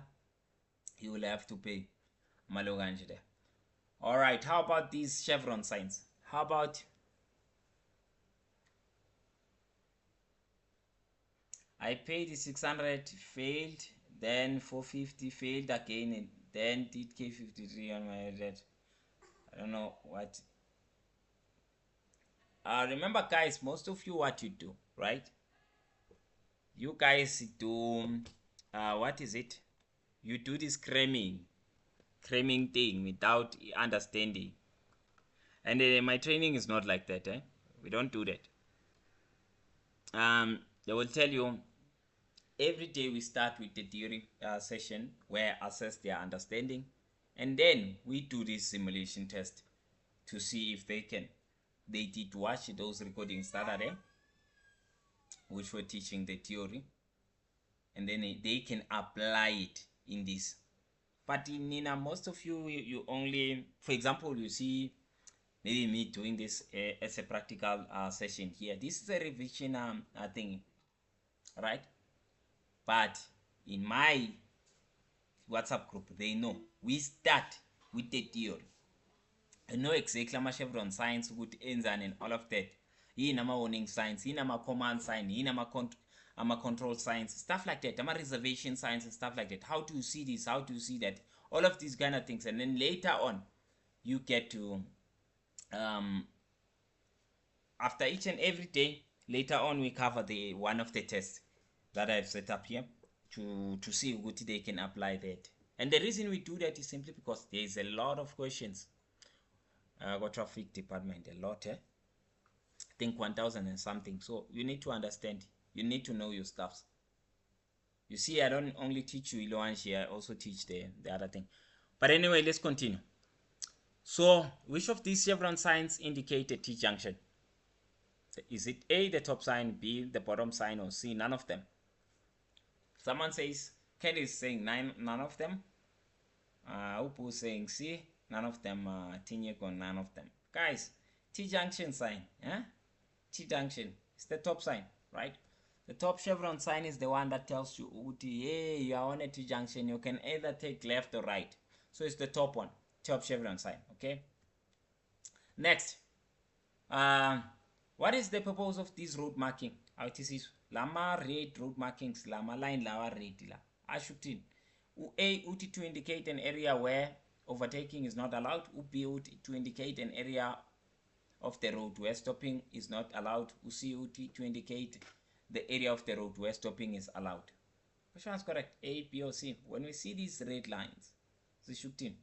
you will have to pay Maloganje there. Alright, how about these chevron signs? How about I paid 600, failed, then 450, failed again, and then did K53 on my head. I don't know what. Remember, guys, most of you, what you do, right? You guys do, what is it? You do this cramming thing without understanding. And my training is not like that, eh? We don't do that. They will tell you every day we start with the theory session where I assess their understanding, and then we do this simulation test to see if they did watch those recordings that are there, which were teaching the theory, and then they can apply it in this. But in Nina, most of you only, for example, you see maybe me doing this as a practical session here. This is a revision thing, right? But in my WhatsApp group, they know we start with the theory. I know exactly my chevron signs would ends and all of that. Yini ama warning signs, yini ama command sign, yini ama control signs, stuff like that. Ama reservation signs and stuff like that. How do you see this? How do you see that? All of these kind of things, and then later on, you get to after each and every day, later on we cover the one of the tests that I've set up here to see what they can apply that. And the reason we do that is simply because there is a lot of questions. Got traffic department, a lot, I think 1000 and something. So you need to understand, you need to know your stuffs. You see, I don't only teach you Iloanshi, I also teach the other thing. But anyway, let's continue. So, which of these chevron signs indicate a T-junction? Is it A, the top sign, B, the bottom sign, or C, none of them? Someone says, Ken is saying none of them. Upu is saying C, none of them. Tinyeko, none of them. Guys, T-junction sign, T-junction is the top sign, right? The top chevron sign is the one that tells you, hey, you are on a T-junction. You can either take left or right. So it's the top one, top chevron sign, okay? Next, what is the purpose of this road marking? It is lama red road markings, lama line lawa red la. Ashutin. A uti to indicate an area where overtaking is not allowed. B uti to indicate an area of the road where stopping is not allowed. C uti to indicate the area of the road where stopping is allowed. Which one is correct? A, B, or C? When we see these red lines, the shooting.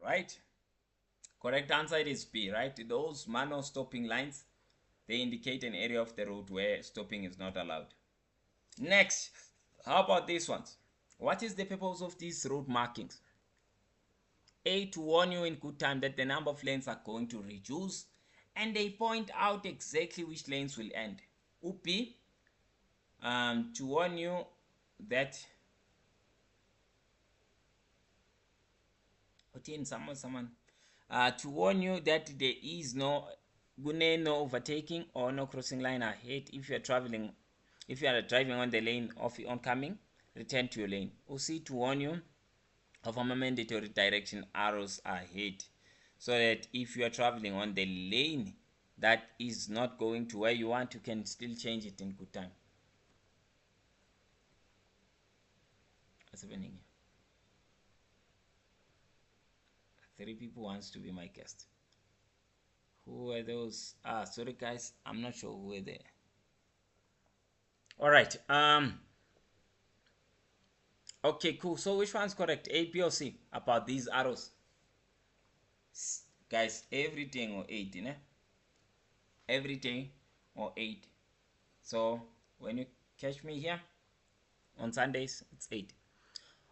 Right? Correct answer is B, right? Those manual stopping lines, they indicate an area of the road where stopping is not allowed. Next, how about these ones? What is the purpose of these road markings? A, to warn you in good time that the number of lanes are going to reduce, and they point out exactly which lanes will end. B, to warn you that to warn you that there is no overtaking or no crossing line ahead. If you are driving on the lane of oncoming, return to your lane. C, to warn you of a mandatory direction arrows ahead, so that if you are traveling on the lane that is not going to where you want, you can still change it in good time. What's happening here? 3 people wants to be my guest. Who are those? Sorry guys, I'm not sure who were there. All right. Okay, cool. So which one's correct? A, B, or C about these arrows? Guys, everything or 8, you know? Everything or 8. So when you catch me here on Sundays, it's 8.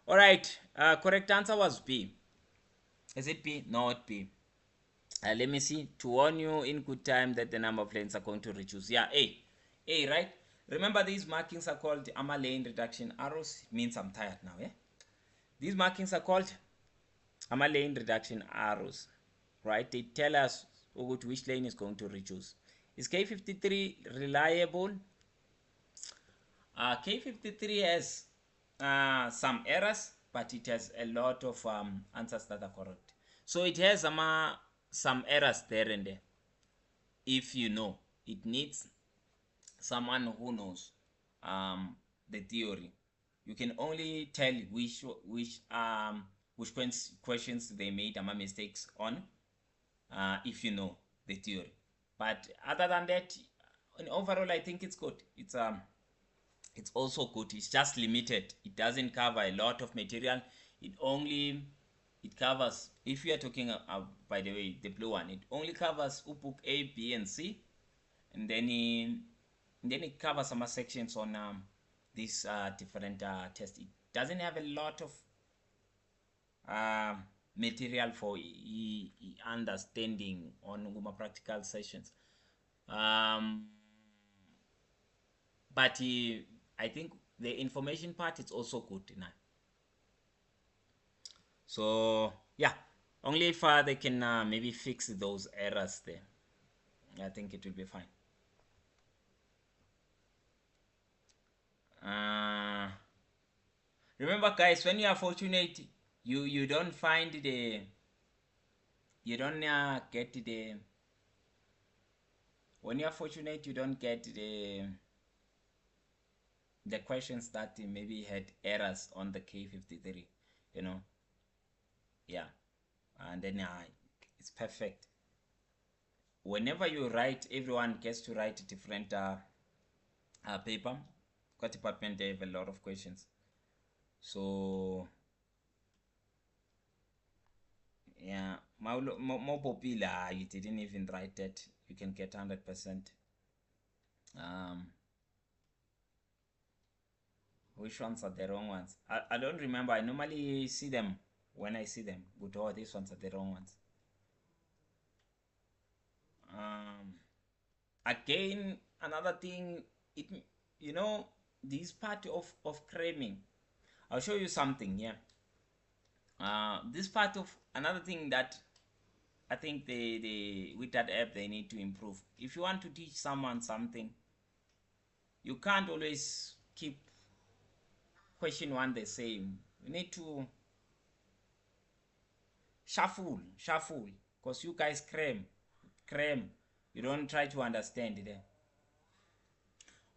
All right. Correct answer was B. Is it B? Not B. Let me see. To warn you in good time that the number of lanes are going to reduce. Yeah, A. A, right? Remember, these markings are called AMA lane reduction arrows. It means I'm tired now, eh? These markings are called AMA lane reduction arrows, right? They tell us which lane is going to reduce. Is K53 reliable? K53 has some errors, but it has a lot of answers that are correct. So it has some errors there and there. If you know, it needs someone who knows the theory. You can only tell which questions they made mistakes on if you know the theory. But other than that, overall, I think it's good. It's also good. It's just limited. It doesn't cover a lot of material. It covers, if you are talking by the way, the blue one, it only covers book A, B, and C, and then it covers some sections on these different tests. It doesn't have a lot of material for understanding on practical sessions. But I think the information part is also good enough. So yeah, only if they can maybe fix those errors there, I think it will be fine. Remember guys, when you are fortunate, you don't find you don't get when you are fortunate, you don't get the questions that maybe had errors on the K53, you know. Yeah, and then it's perfect. Whenever you write, everyone gets to write a different paper. Got department, they have a lot of questions. So yeah, more popular, you didn't even write that. You can get 100%. Um, which ones are the wrong ones? I don't remember. I normally see them when I see them. But oh, these ones are the wrong ones. Um, Again, another thing, it you know, this part of cramming. I'll show you something. Yeah. This part of another thing that I think they with that app they need to improve. If you want to teach someone something, you can't always keep question one the same. You need to shuffle, because you guys cram. You don't try to understand it.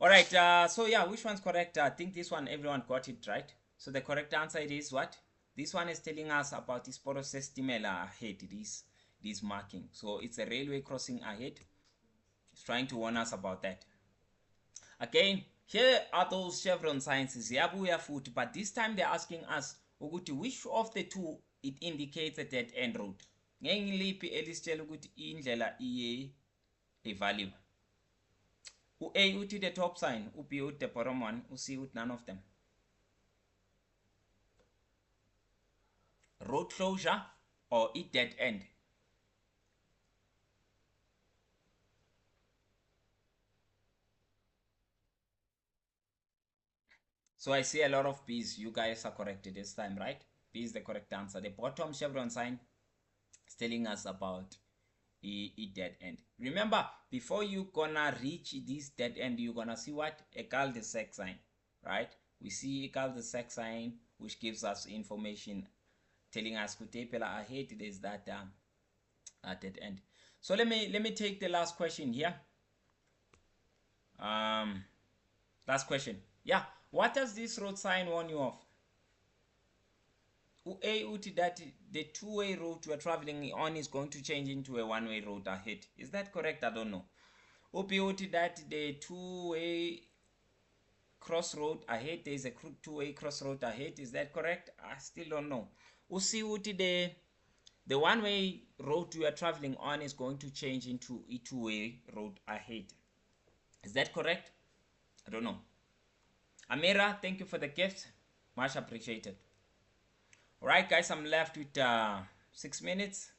All right. So yeah, which one's correct? I think this one everyone got it right. So the correct answer is what? This one is telling us about this process stimula ahead. This marking. So it's a railway crossing ahead. It's trying to warn us about that. Again, here are those chevron signs ziyabuya futhi, but this time they're asking us ukuthi which of the two it indicates a dead end road. Ngengiliphi elisitshela ukuthi indlela iye evaliwe. U-A uthi the top sign, u-B uthi the bottom one, u-C uthi none of them. Road closure or a dead end? So I see a lot of B's. You guys are correct this time, right? B is the correct answer. The bottom chevron sign is telling us about a dead end. Remember, before you gonna reach this dead end, you're gonna see what? A cul-de-sac sign, right? We see a cul-de-sac sign which gives us information telling us kutepela ahead there's that dead end. So let me take the last question here. Last question. Yeah, what does this road sign warn you of? A uti that the two-way road we're traveling on is going to change into a one-way road ahead. Is that correct? I don't know. Upi uti that the two-way crossroad ahead, there's a two-way crossroad ahead. Is that correct? I still don't know. Usi uti the one-way road we are traveling on is going to change into a two-way road ahead. Is that correct? I don't know. Amira, thank you for the gift. Much appreciated. Alright guys, I'm left with 6 minutes.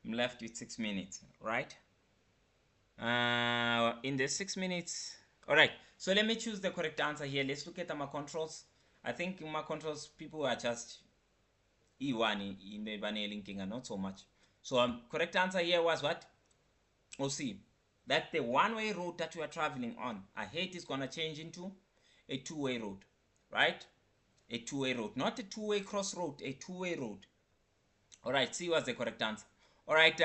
I'm left with 6 minutes, right? In the 6 minutes. Alright, so let me choose the correct answer here. Let's look at my controls. I think in my controls, people are just E1 in the linking and not so much. So correct answer here was what? OC. That the one-way road that we are traveling on ahead is gonna change into a two-way road, right? A two-way road, not a two-way crossroad, a two-way road. All right, C was the correct answer. All right,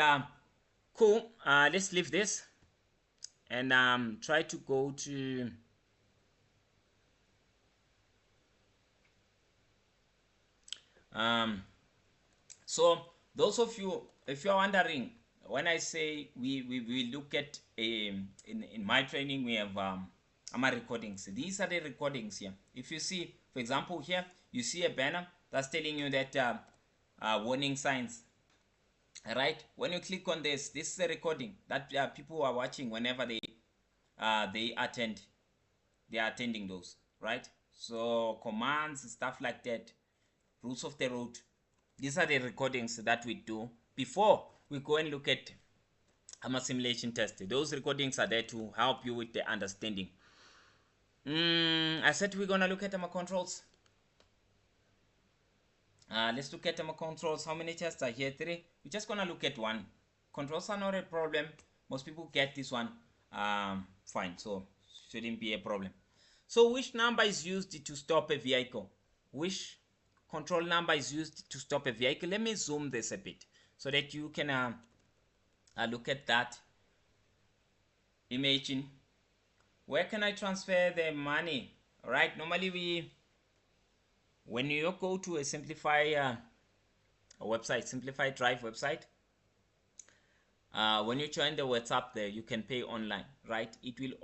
cool. Let's leave this and try to go to so those of you, if you're wondering, when I say we look at in my training, we have AMA recordings. These are the recordings here. If you see, for example, here you see a banner that's telling you that warning signs. Right, when you click on this is a recording that people are watching whenever they attend, they are attending those, right? So commands, stuff like that, rules of the road, these are the recordings that we do before we go and look at a simulation test. Those recordings are there to help you with the understanding. I said we're gonna look at my controls. Let's look at my controls. How many tests are here? 3. We're just gonna look at one. Controls are not a problem. Most people get this one fine, so shouldn't be a problem. So which number is used to stop a vehicle? Which control number is used to stop a vehicle? Let me zoom this a bit so that you can look at that. Imagine, where can I transfer the money? All right, normally when you go to a simplifier a website, simplified drive website. When you join the WhatsApp there, you can pay online, right? It will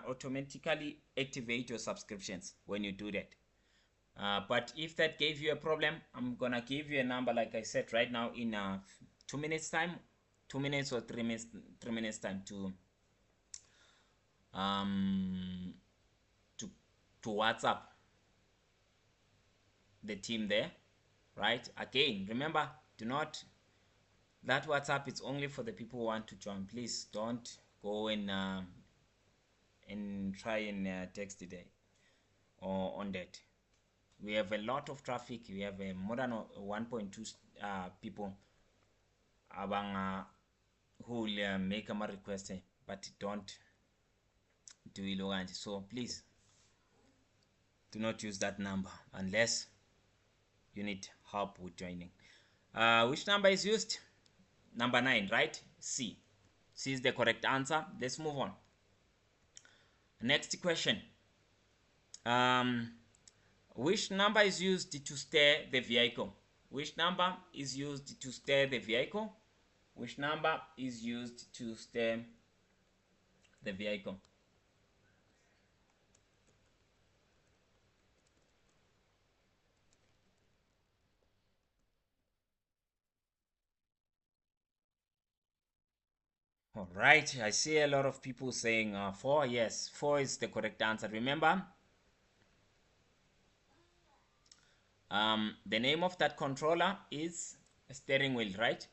automatically activate your subscriptions when you do that. But if that gave you a problem, I'm gonna give you a number, like I said, right now in 2 minutes time, 2 minutes or 3 minutes, 3 minutes time um to to WhatsApp the team there, right? Again, remember, do not, that WhatsApp is only for the people who want to join. Please don't go and try and text today or on that. We have a lot of traffic. We have more than 1.2 people who will make a request, but don't do it. So please do not use that number unless you need help with joining. Which number is used? Number 9, right? C is the correct answer. Let's move on. Next question. Which number is used to steer the vehicle? Which number is used to steer the vehicle? Which number is used to steer the vehicle? All right, I see a lot of people saying 4. Yes, 4 is the correct answer. Remember, the name of that controller is a steering wheel, right?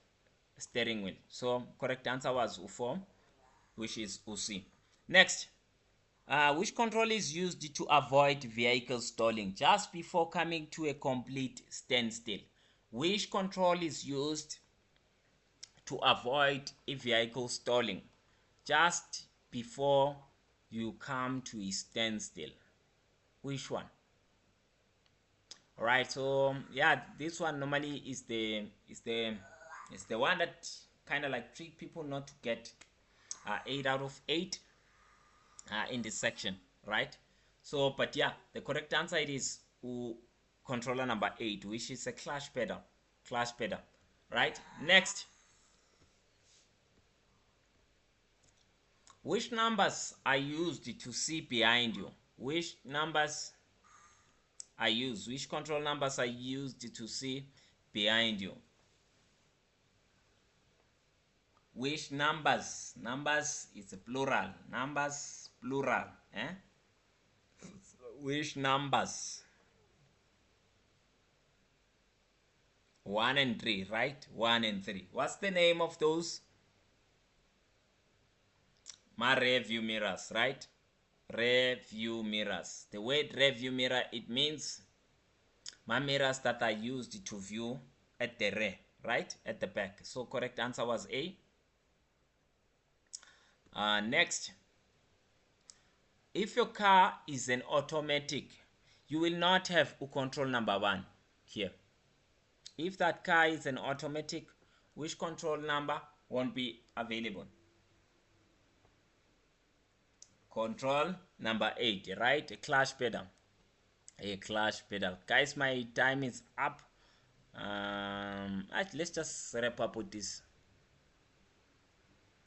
Steering wheel. So correct answer was U4, which is UC. Next, which control is used to avoid vehicle stalling just before coming to a complete standstill? Which control is used to avoid a vehicle stalling just before you come to a standstill? Which one? All right, so yeah, this one normally is the one that kind of like trick people not to get 8 out of 8 in this section, right? So, but yeah, the correct answer it is controller number 8, which is a clutch pedal, right? Next, which numbers are used to see behind you? Which numbers are used? Which control numbers are used to see behind you? Which numbers? Numbers is a plural. Numbers plural. Which numbers? 1 and 3, right? 1 and 3. What's the name of those? My rear view mirrors, right? Rear view mirrors. The word rear view mirror, it means my mirrors that are used to view at the rear, right? At the back. So correct answer was A. Next, if your car is an automatic, you will not have control number 1 here. If that car is an automatic, which control number won't be available? Control number 8, right? A clutch pedal. A clutch pedal. Guys, my time is up. Let's just wrap up with this.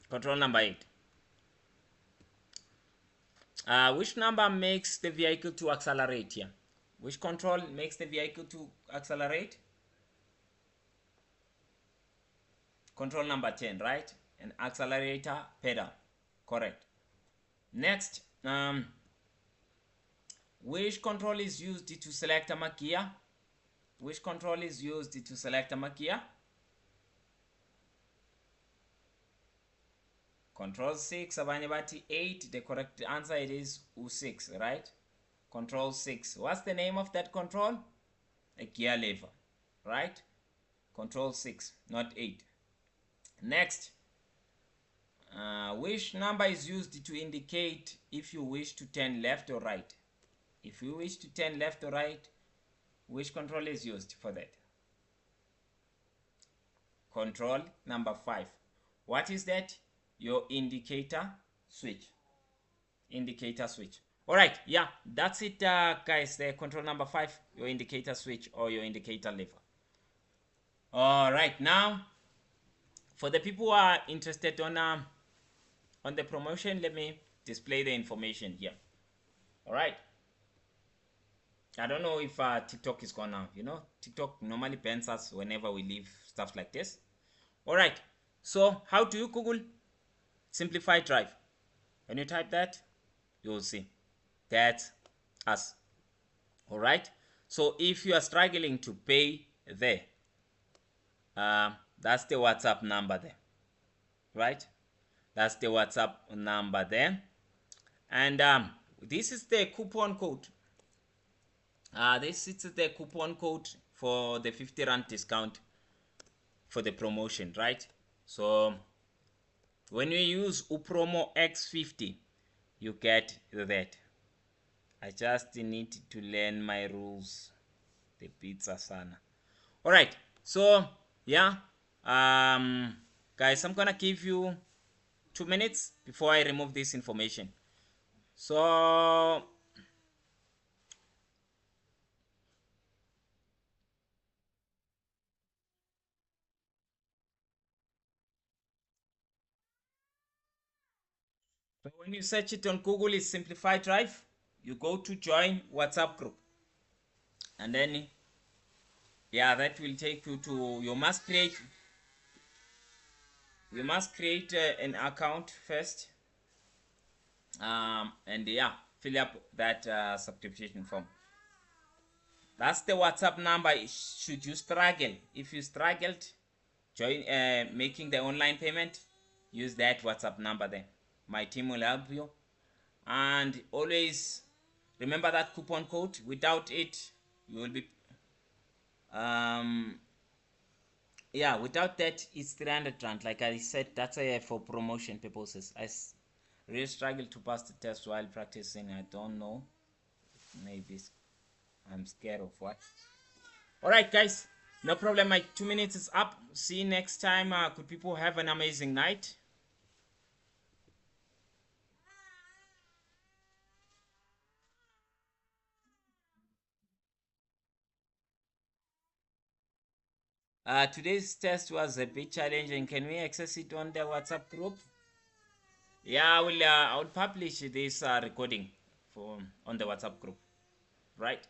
Control number 8. Which number makes the vehicle to accelerate here? Which control makes the vehicle to accelerate? Control number 10, right? An accelerator pedal. Correct. Next, which control is used to select a gear? Which control is used to select a gear? Control 6, abanye bathi 8. The correct answer it is U6, right? Control 6. What's the name of that control? A gear lever, right? Control 6, not 8. Next, which number is used to indicate if you wish to turn left or right? If you wish to turn left or right, which control is used for that? Control number 5. What is that? Your indicator switch. Indicator switch. All right, yeah, that's it, guys. The control number 5, your indicator switch or your indicator lever. All right, now for the people who are interested on the promotion, let me display the information here. All right. I don't know if TikTok is gonna, TikTok normally bans us whenever we leave stuff like this. All right. So how do you Google Simplify Drive? When you type that, you'll see that's us. All right. So if you are struggling to pay there, that's the WhatsApp number there, right? That's the WhatsApp number there. And this is the coupon code. This is the coupon code for the 50 Rand discount for the promotion, right? So when you use upromo X50, you get that. I just need to learn my rules. The pizza sana. All right. So yeah, guys, I'm gonna give you 2 minutes before I remove this information. So when you search it on Google, it's Simplify Drive. You go to join WhatsApp group, and then yeah, that will take you to. You must create an account first, and yeah, fill up that subscription form. That's the WhatsApp number. Should you struggle, if you struggled join making the online payment, use that WhatsApp number there. My team will help you. And always remember that coupon code. Without it, you will be yeah, without that it's 300 Rand. Like I said, that's for promotion purposes. Really struggle to pass the test while practicing. I don't know, maybe I'm scared of what. All right, guys, no problem. My 2 minutes is up. See you next time. Good people, have an amazing night. Today's test was a bit challenging. Can we access it on the WhatsApp group? Yeah, I will publish this recording on the WhatsApp group, right?